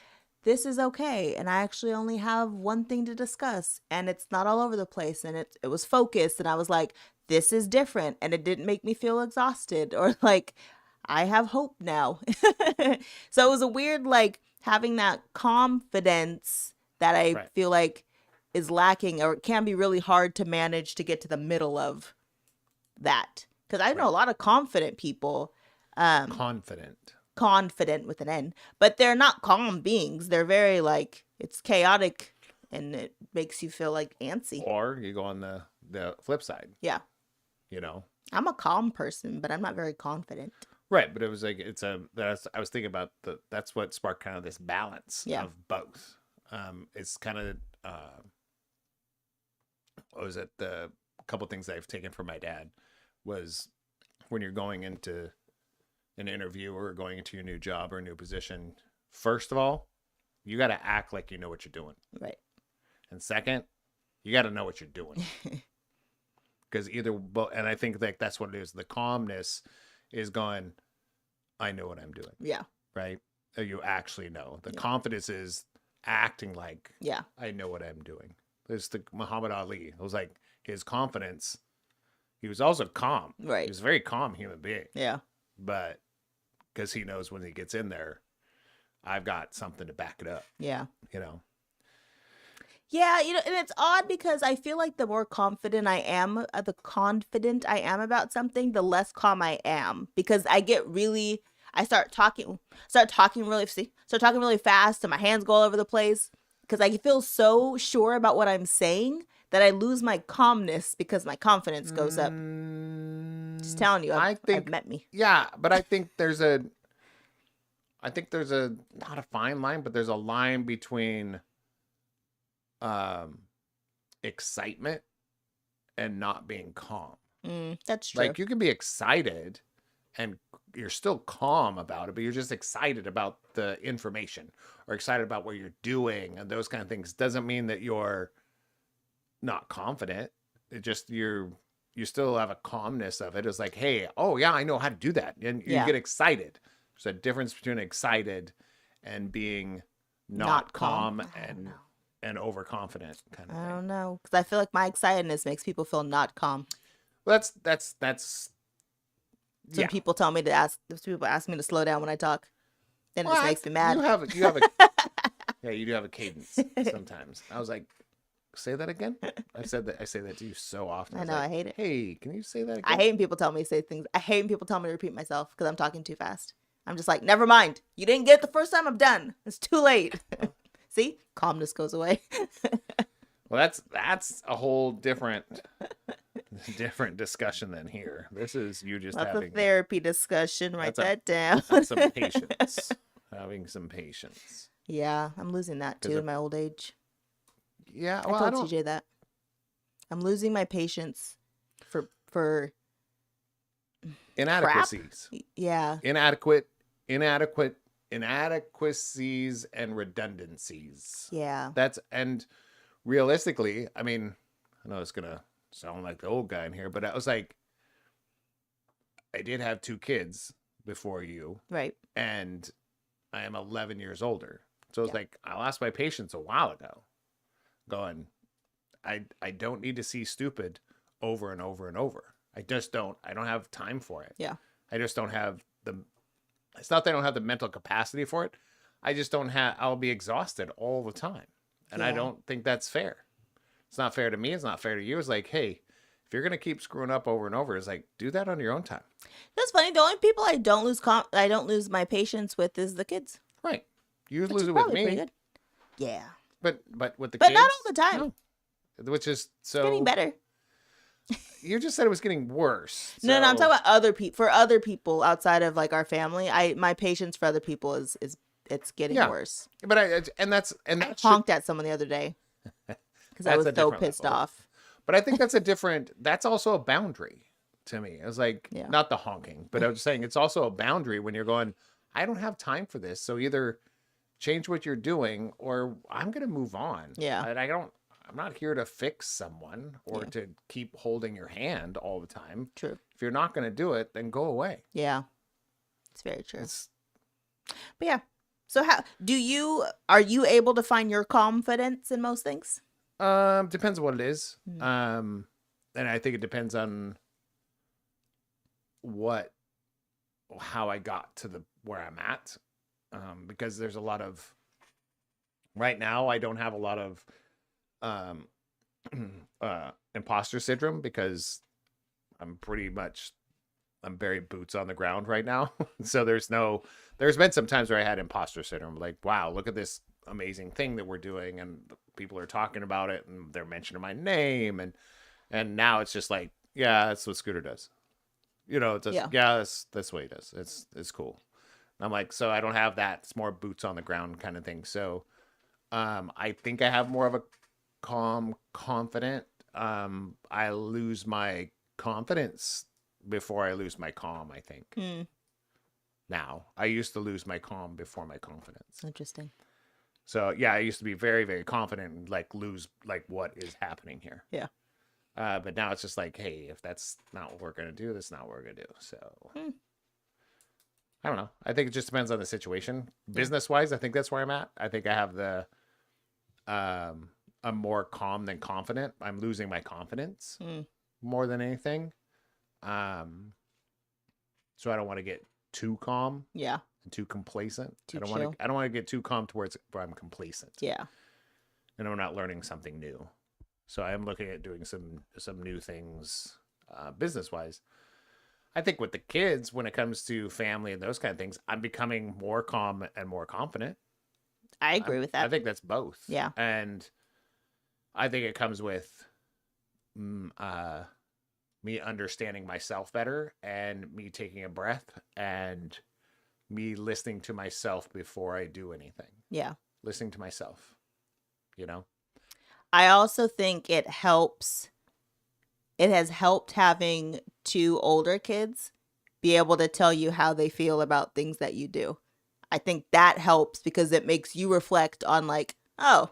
this is okay. And I actually only have one thing to discuss and it's not all over the place. And it was focused. And I was like, this is different. And it didn't make me feel exhausted or like, I have hope now. So it was a weird, having that confidence that I feel like is lacking, or it can be really hard to manage to get to the middle of that. Because I know a lot of confident people. Confident with an N, but they're not calm beings. They're very it's chaotic and it makes you feel antsy. Or you go on the flip side. Yeah. I'm a calm person, but I'm not very confident. Right, but it was I was thinking about that's what sparked kind of this balance of both. It's kind of what was it? The couple things I've taken from my dad was when you're going into an interview or going into your new job or a new position, first of all, you got to act like you know what you're doing. Right. And second, you got to know what you're doing. Because and I think that's what it is. The calmness is going, I know what I'm doing. Yeah. Right? You actually know. The confidence is acting like, I know what I'm doing. There's the Muhammad Ali. It was like his confidence. He was also calm. Right. He was a very calm human being. Yeah. But because he knows when he gets in there, I've got something to back it up. Yeah. Yeah, and it's odd because I feel like the more confident I am about something, the less calm I am, because I start talking really fast and my hands go all over the place because I feel so sure about what I'm saying that I lose my calmness because my confidence goes up. Just telling you, I've met me. Yeah, but I think there's not a fine line, but there's a line between excitement and not being calm. That's true. You can be excited and you're still calm about it, but you're just excited about the information or excited about what you're doing and those kind of things. Doesn't mean that you're not confident. It just you still have a calmness of it. It's like, hey, oh yeah, I know how to do that. And you get excited. There's a difference between excited and being not calm and overconfident kind of thing. I don't know, because I feel like my excitedness makes people feel not calm. Well, that's Some people tell me people ask me to slow down when I talk. Then it just makes me mad. You have you do have a cadence sometimes. I was like, say that again. I say that to you so often. I know, I hate it. Hey, can you say that again? I hate when people tell me to say things. I hate when people tell me to repeat myself because I'm talking too fast. I'm just like, never mind. You didn't get it the first time. I'm done. It's too late. See, calmness goes away. Well, that's a whole different discussion than here. This is you just That's having a therapy discussion. Write that down. That's some patience. Having some patience. Yeah, I'm losing that too in my old age. Yeah, I told TJ that. I'm losing my patience for inadequacies. Crap? Yeah. Inadequacies and redundancies. Yeah. And realistically, I mean, I know it's gonna sound like the old guy in here, but I was like, I did have 2 kids before you. Right. And I am 11 years older. So it's like, I lost my patience a while ago. Going, I don't need to see stupid over and over and over. I don't have time for it. Yeah. I just don't have it's not that I don't have the mental capacity for it. I just don't I'll be exhausted all the time. And I don't think that's fair. It's not fair to me. It's not fair to you. It's like, hey, if you're going to keep screwing up over and over, it's like, do that on your own time. That's funny. The only people I don't lose my patience with is the kids. Right. You Which lose is it with probably pretty me. good. Yeah. But with the But kids. not all the time. No. Which is so. It's getting better. You just said it was getting worse. No, I'm so- talking about other people. For other people outside of like our family, my patience for other people is it's getting worse. But I honked at someone the other day because I That's was a so different pissed level. off. But I think that's also a boundary to me. It's like, not the honking, but I was saying it's also a boundary when you're going, I don't have time for this. So either change what you're doing or I'm going to move on. Yeah. And I'm not here to fix someone or to keep holding your hand all the time. True. If you're not going to do it, then go away. Yeah. It's very true. But yeah. So are you able to find your confidence in most things? Depends on what it is. Mm-hmm. And I think it depends on how I got to where I'm at. Because there's a lot of, right now, I don't have a lot of, imposter syndrome because I'm very boots on the ground right now. So there's been some times where I had imposter syndrome, like, wow, look at this amazing thing that we're doing. And people are talking about it and they're mentioning my name. And now it's just like, yeah, that's what Scooter does. It's just, that's what he does. It's cool. And I'm like, so I don't have that. It's more boots on the ground kind of thing. So, I think I have more of a calm, confident. I lose my confidence before I lose my calm, I think. Now, I used to lose my calm before my confidence. Interesting. So, yeah, I used to be very, very confident and like lose like what is happening here. Yeah. But now it's just like, hey, if that's not what we're going to do, that's not what we're going to do. So, I don't know. I think it just depends on the situation. Business-wise, I think that's where I'm at. I think I have I'm more calm than confident. I'm losing my confidence more than anything. So I don't want to get too calm. Yeah. And too complacent. Too I don't chill. want to get too calm towards where I'm complacent. Yeah. And I'm not learning something new. So I am looking at doing some new things business-wise. I think with the kids, when it comes to family and those kind of things, I'm becoming more calm and more confident. I agree with that. I think that's both. Yeah. And I think it comes with me understanding myself better and me taking a breath and me listening to myself before I do anything. Yeah. Listening to myself, I also think it helps. It has helped having 2 older kids be able to tell you how they feel about things that you do. I think that helps because it makes you reflect on like, oh,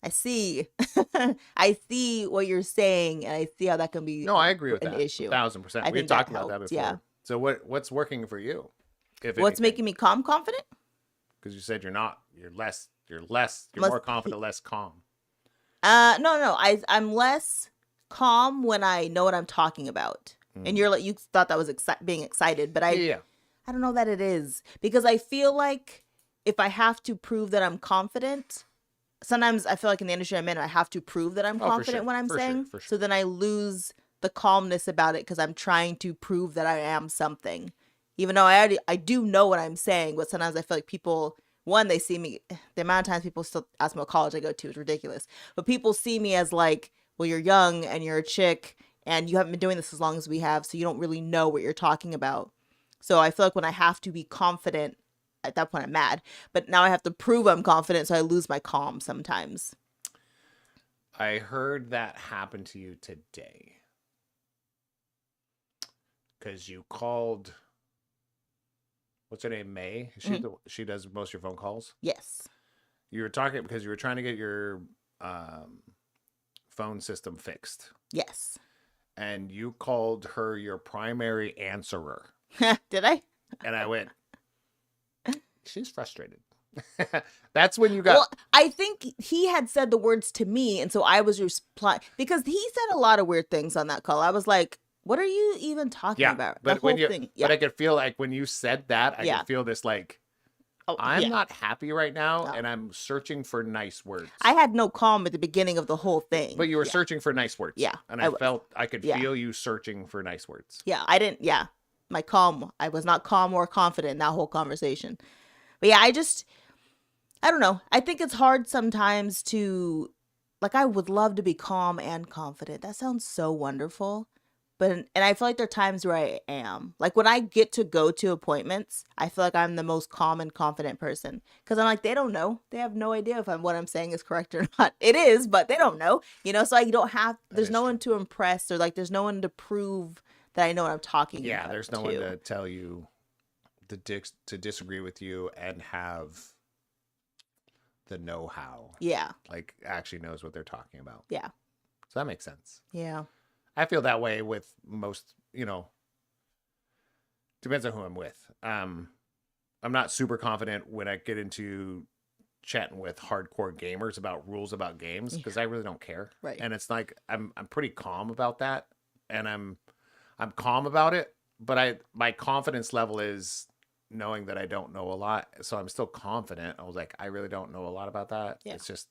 I see. I see what you're saying and I see how that can be No, I agree with an that. issue. 1,000%. I We've think that talked about that helped, before. yeah. So what's working for you? What's making me confident? Because you said you're more confident, less calm. No. I'm less calm when I know what I'm talking about. And you thought that was being excited, but I don't know that it is because I feel like if I have to prove that I'm confident, sometimes I feel like in the industry I'm in, I have to prove that I'm confident when I'm saying. For sure. So then I lose the calmness about it because I'm trying to prove that I am something, even though I do know what I'm saying. But sometimes I feel like people, one, they see me. The amount of times people still ask me what college I go to is ridiculous. But people see me as like, well, you're young and you're a chick and you haven't been doing this as long as we have, so you don't really know what you're talking about. So I feel like when I have to be confident, at that point I'm mad. But now I have to prove I'm confident, so I lose my calm sometimes. I heard that happen to you today. Because you called, what's her name, May? She does most of your phone calls? Yes. You were talking because you were trying to get your phone system fixed. Yes. And you called her your primary answerer. Did I? And I went, she's frustrated. That's when you got... Well, I think he had said the words to me, and so I was replying. Because he said a lot of weird things on that call. I was like, What are you even talking about? But the whole thing. Yeah. but I could feel like when you said that, I could feel this like, Oh, I'm not happy right now, No. and I'm searching for nice words. I had no calm at the beginning of the whole thing. But you were searching for nice words. Yeah, And I could feel you searching for nice words. Yeah, I didn't. Yeah, my calm. I was not calm or confident in that whole conversation. But yeah, I don't know. I think it's hard sometimes to, like, I would love to be calm and confident. That sounds so wonderful. And I feel like there are times where I am. Like when I get to go to appointments, I feel like I'm the most calm and confident person. Because I'm like, they don't know. They have no idea if what I'm saying is correct or not. It is, but they don't know. So I don't have, there's no one to impress, or like there's no one to prove that I know what I'm talking about. Yeah, there's no one to tell you to disagree with you and have the know-how. Yeah. Like actually knows what they're talking about. Yeah. So that makes sense. Yeah. I feel that way with most, depends on who I'm with. I'm not super confident when I get into chatting with hardcore gamers about rules about games because I really don't care. Right. And it's like I'm pretty calm about that, and I'm calm about it, but my confidence level is knowing that I don't know a lot, so I'm still confident. I was like, I really don't know a lot about that. Yeah. It's just,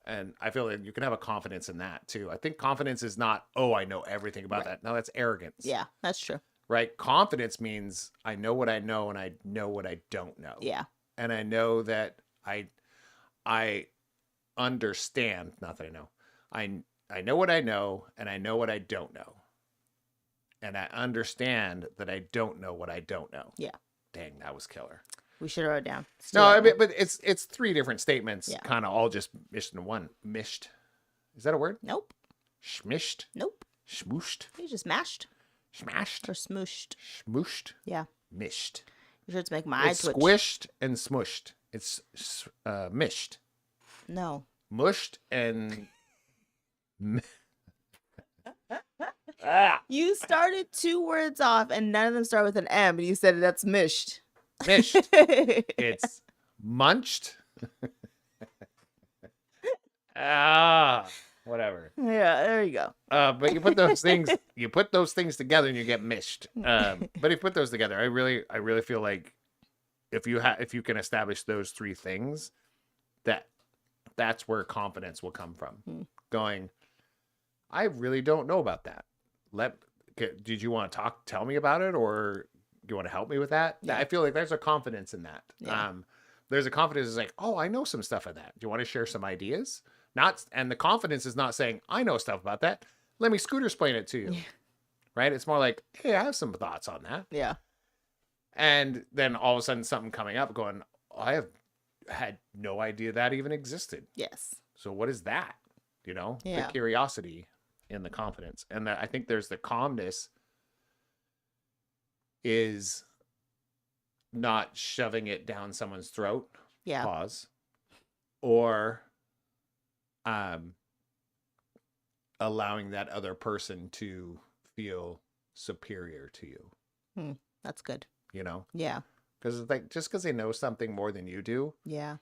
and I feel like you can have a confidence in that too. I think confidence is not, oh, I know everything about that. No, that's arrogance. Yeah, that's true. Right? Confidence means I know what I know and I know what I don't know. Yeah. And I know that I understand, not that I know. I know what I know and I know what I don't know. And I understand that I don't know what I don't know. Yeah. Dang, that was killer. We should write it down. But it's three different statements, kind of all just mished into one. Mished. Is that a word? Nope. Schmished? Nope. Schmooshed? You just mashed. Smashed? Or smooshed. Schmooshed? Yeah. Mished. You sure it's make my eye twitch. Squished and smushed. It's mished. No. Mushed and... You started 2 words off and none of them start with an M, and you said that's mished. Mished. It's munched. Whatever. Yeah, there you go. But you put those things together and you get mished. But if you put those together, I really feel like if you can establish those 3 things, that's where confidence will come from. Going, I really don't know about that. Did you want to tell me about it, or do you want to help me with that? Yeah. I feel like there's a confidence in that. Yeah. There's a confidence is like, oh, I know some stuff of that. Do you want to share some ideas? And the confidence is not saying, I know stuff about that. Let me scooter explain it to you. Yeah. Right? It's more like, hey, I have some thoughts on that. Yeah. And then all of a sudden something coming up going, I have had no idea that even existed. Yes. So what is that? The Yeah. curiosity in the confidence. And I think there's the calmness is not shoving it down someone's throat. Yeah. Pause. Or allowing that other person to feel superior to you. That's good. Yeah. Because like just because they know something more than you do. Yeah.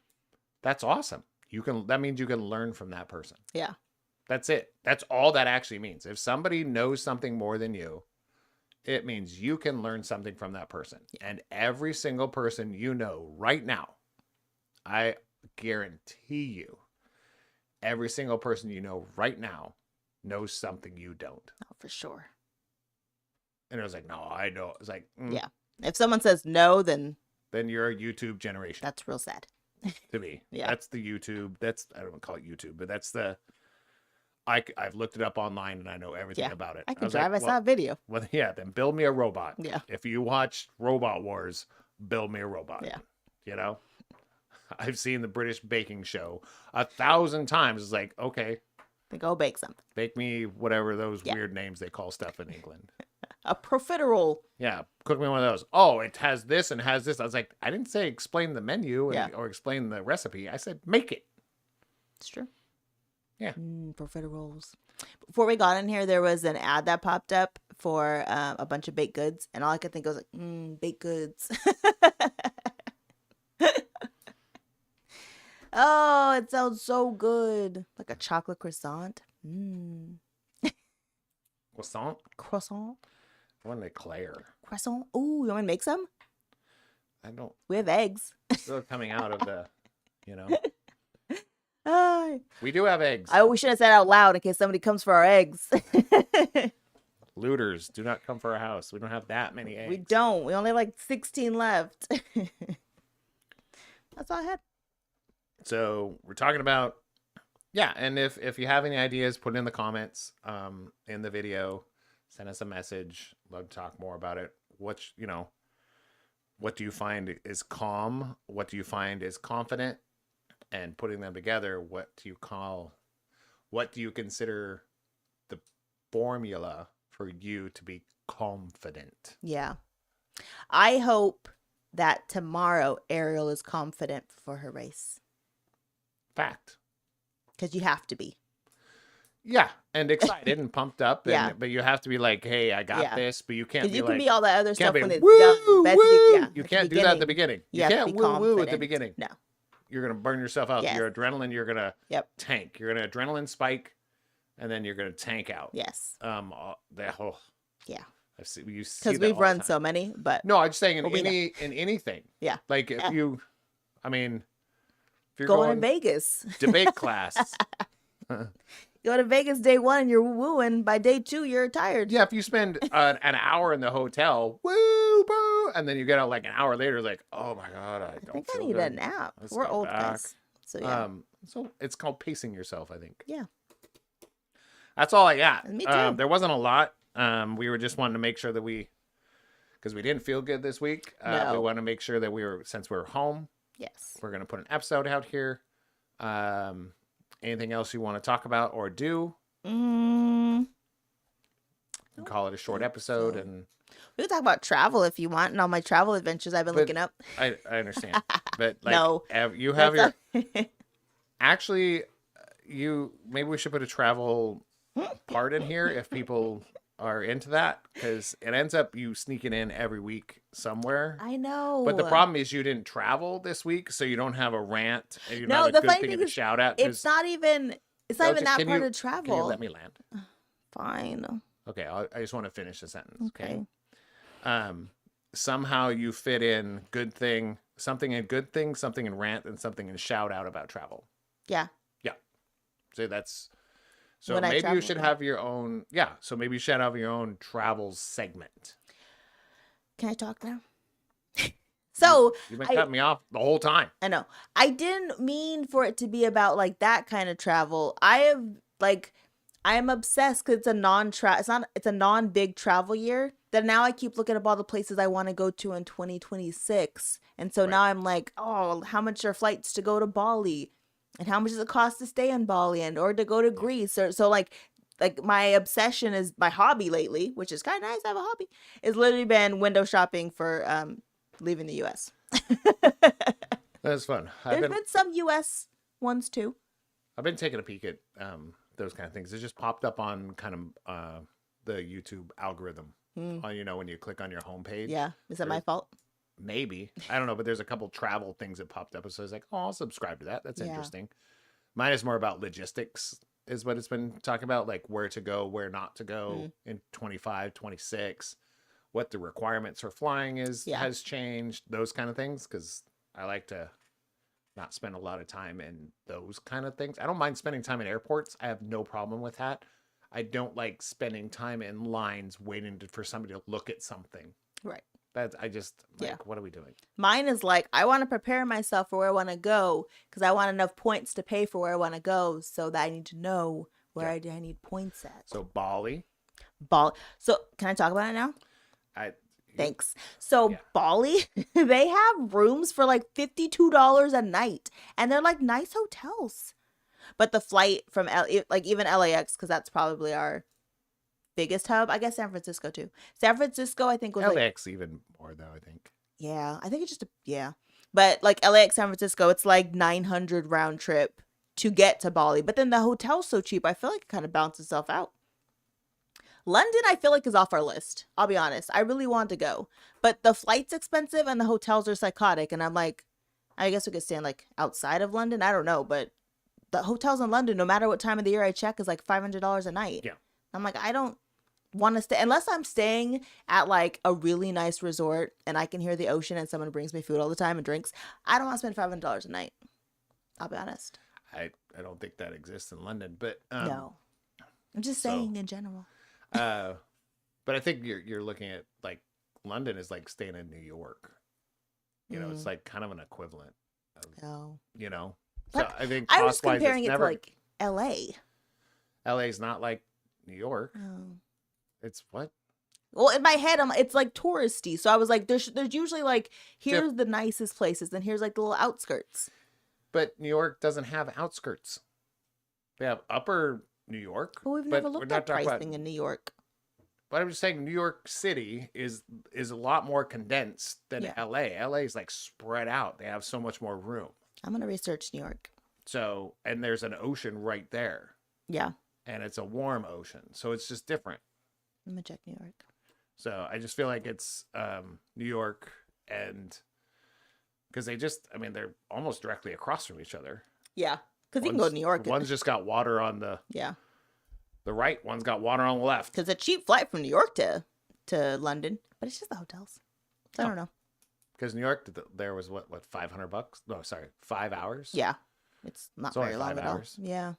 That's awesome. That means you can learn from that person. Yeah. That's it. That's all that actually means. If somebody knows something more than you, it means you can learn something from that person. Yeah. And every single person you know right now, I guarantee you, every single person you know right now knows something you don't. Oh, for sure. And it was like, no, I know. It's like, yeah. If someone says no, then you're a YouTube generation. That's real sad. To me. Yeah. That's the YouTube. I don't want to call it YouTube, but that's the... I've looked it up online and I know everything about it. I can drive. I saw a video. Well, yeah, then build me a robot. Yeah. If you watch Robot Wars, build me a robot. Yeah. I've seen the British baking show 1,000 times. It's like, okay. Then go bake something. Bake me whatever those weird names they call stuff in England. A profiterole. Yeah. Cook me one of those. Oh, it has this and has this. I was like, I didn't say explain the menu or explain the recipe. I said, make it. It's true. Yeah. Profiteroles. Before we got in here, there was an ad that popped up for a bunch of baked goods, and all I could think was like, baked goods. Oh, it sounds so good. Like a chocolate croissant. Well, Croissant. Croissant. I want an eclair. Croissant. Ooh, you want me to make some? I don't. We have eggs. Still coming out of the, you know. We do have eggs. We should have said out loud in case somebody comes for our eggs. Looters, do not come for our house. We don't have that many eggs. We don't. We only have like 16 left. That's all I had. So we're talking about, yeah. And if you have any ideas, put it in the comments, in the video, send us a message. Love to talk more about it. What do you find is calm? What do you find is confident? And putting them together, what do you consider the formula for you to be confident? Yeah. I hope that tomorrow Ariel is confident for her race. Fact. Because you have to be. Yeah, and excited and pumped up. Yeah. But you have to be like, hey, I got this. But you can't be you like... can be all that other stuff be, when it's woo, done. But woo! You can't do that at the beginning. You can't be woo-woo at the confident. beginning. No. You're going to burn yourself out. Yes. Your adrenaline, you're going to Yep. tank. You're going to adrenaline spike, and then you're going to tank out. Yes. Yeah. You see Because we've run so many, but... No, I'm just saying in anything. Yeah. Like if you're going to Vegas. Debate class. Go to Vegas day 1 and you're wooing. By day 2, you're tired. Yeah, if you spend an hour in the hotel, woo, boo, and then you get out like an hour later, like, oh my God, I think I need a nap. We're old guys. So yeah. So it's called pacing yourself, I think. Yeah. That's all I got. Me too. There wasn't a lot. We were just wanting to make sure that because we didn't feel good this week. No. We want to make sure that since we're home, Yes. we're going to put an episode out here. Anything else you want to talk about or do? Mm, Call it a short episode, and we can talk about travel if you want and all my travel adventures I've been looking up. I understand, but like, No. you have your. Actually, maybe we should put a travel part in here if people are into that, because it ends up you sneaking in every week somewhere. I know. But the problem is you didn't travel this week, so you don't have a rant and you don't have a the good funny thing thing to is, shout at. it's not even that part of travel. Can you let me land? Fine. Okay, I just want to finish the sentence. Okay. Somehow you fit in something in good thing, something in rant, and something in shout out about travel. Yeah. Yeah. So that's. So When I maybe you travel, should yeah. have your own. Yeah. So maybe you should have your own travel segment. Can I talk now? So You've been cutting me off the whole time. I know. I didn't mean for it to be about like that kind of travel. I am obsessed because it's a non-big travel year. That now I keep looking up all the places I want to go to in 2026. And so now I'm like, oh, how much are flights to go to Bali? And how much does it cost to stay in Bali or to go to Greece? So like my obsession is my hobby lately, which is kind of nice to have a hobby, is literally been window shopping for leaving the U.S. That's fun. There's been some U.S. ones too. I've been taking a peek at those kind of things. It just popped up on kind of the YouTube algorithm. When you click on your homepage. Yeah. Is that my fault? Maybe. I don't know, but there's a couple travel things that popped up. So I was like, oh, I'll subscribe to that. That's interesting. Mine is more about logistics is what it's been talking about, like where to go, where not to go in 25, 26, what the requirements for flying has changed, those kind of things, because I like to not spend a lot of time in those kind of things. I don't mind spending time in airports. I have no problem with that. I don't like spending time in lines waiting for somebody to look at something. Right. What are we doing? Mine is like, I want to prepare myself for where I want to go because I want enough points to pay for where I want to go, so that I need to know where I need points at. So Bali. So can I talk about it now? Thanks. So Yeah. Bali, they have rooms for like $52 a night, and they're like nice hotels. But the flight from even LAX, because that's probably our biggest hub. I guess San Francisco too. San Francisco, I think was LAX even more though. I think. Yeah, I think it's just but like LAX, San Francisco, it's like 900 round trip to get to Bali. But then the hotel's so cheap, I feel like it kind of balances itself out. London, I feel like is off our list. I'll be honest. I really want to go, but the flight's expensive and the hotels are psychotic. And I'm like, I guess we could stand like outside of London. I don't know, but the hotels in London, no matter what time of the year I check, is like $500 a night. Yeah. I'm like, I don't want to stay unless I'm staying at like a really nice resort and I can hear the ocean and someone brings me food all the time and drinks. I don't want to spend $500 a night. I'll be honest. I don't think that exists in London, but No. I'm just saying in general. But I think you're looking at like London is like staying in New York. You know, it's like kind of an equivalent of, you know. So But I think I was cost-wise, comparing it's it never, to like LA. LA's not like New York. Oh. It's what? Well, in my head, it's like touristy. So I was like, there's usually like, here's the nicest places, then here's like the little outskirts. But New York doesn't have outskirts. They have upper New York. But we've never looked at pricing in New York. But I'm just saying New York City is a lot more condensed than LA. LA is like spread out. They have so much more room. I'm going to research New York. So, and there's an ocean right there. Yeah. And it's a warm ocean. So it's just different. I'm going to check New York. So I just feel like it's New York and because they're almost directly across from each other. Yeah. Because you can go to New York. One's just got water on the right. One's got water on the left. Because it's a cheap flight from New York to London. But it's just the hotels. So I don't know. Because New York, there was what, $500? No, sorry, 5 hours. Yeah, it's not very long at all. Hours. Yeah.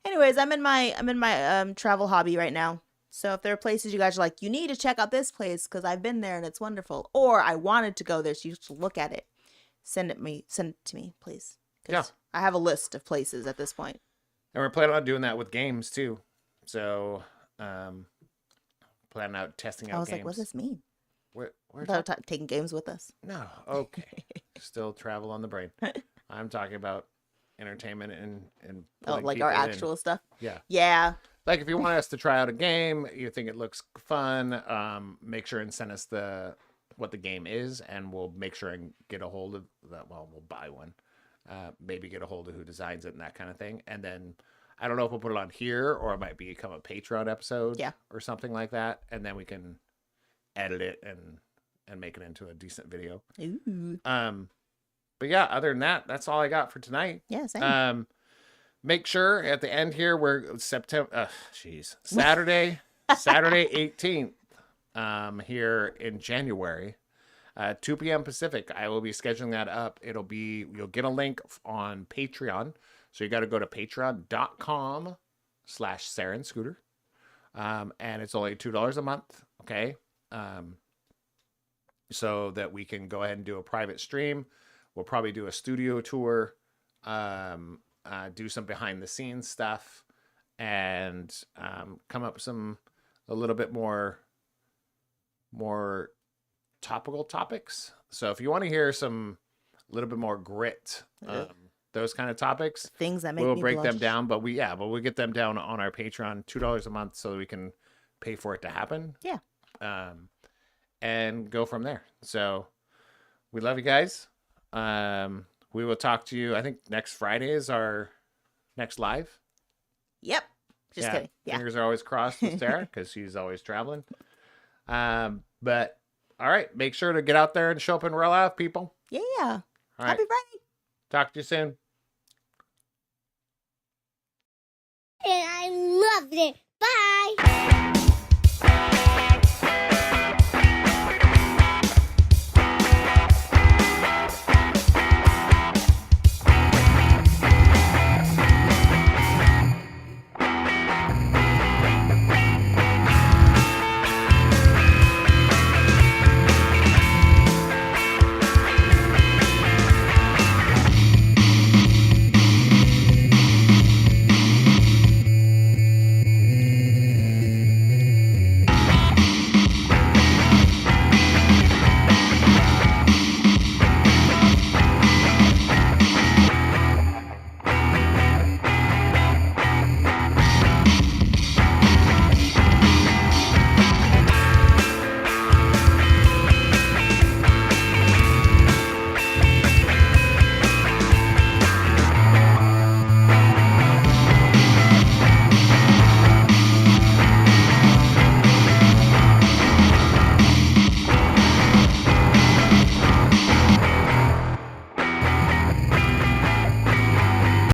Anyways, I'm in my travel hobby right now. So if there are places you guys are like, you need to check out this place because I've been there and it's wonderful, or I wanted to go there, so you should look at it. Send it to me, please. Yeah. I have a list of places at this point. And we're planning on doing that with games too. So, planning out testing out. I was games. like, what does this mean? We're taking games with us. No, okay. Still travel on the brain. I'm talking about entertainment and like our actual stuff. Yeah. Yeah. Like if you want us to try out a game, you think it looks fun, make sure and send us what the game is, and we'll make sure and get a hold of that. Well, we'll buy one. Maybe get a hold of who designs it and that kind of thing. And then I don't know if we'll put it on here or it might become a Patreon episode or something like that. And then we can edit it and make it into a decent video. Ooh. But yeah, other than that, that's all I got for tonight. Yeah, same. Make sure at the end here we're Saturday 18th here in January, 2 p.m. Pacific. I will be scheduling that up. You'll get a link on Patreon. So you got to go to patreon.com/SarahAndScooter. And it's only $2 a month. Okay. So that we can go ahead and do a private stream. We'll probably do a studio tour, do some behind the scenes stuff, and come up with a little bit more topical topics. So if you want to hear a little bit more grit, those kind of topics, things that make we'll me break blush. them down. But we'll get them down on our Patreon, $2 a month, so that we can pay for it to happen. Yeah. And go from there. So we love you guys. We will talk to you. I think next Friday is our next live. Yep. Just kidding. Yeah. Fingers are always crossed with Sarah because she's always traveling. But all right, make sure to get out there and show up in real life, people. Yeah. All right. Happy Friday. Talk to you soon. And I loved it. Bye.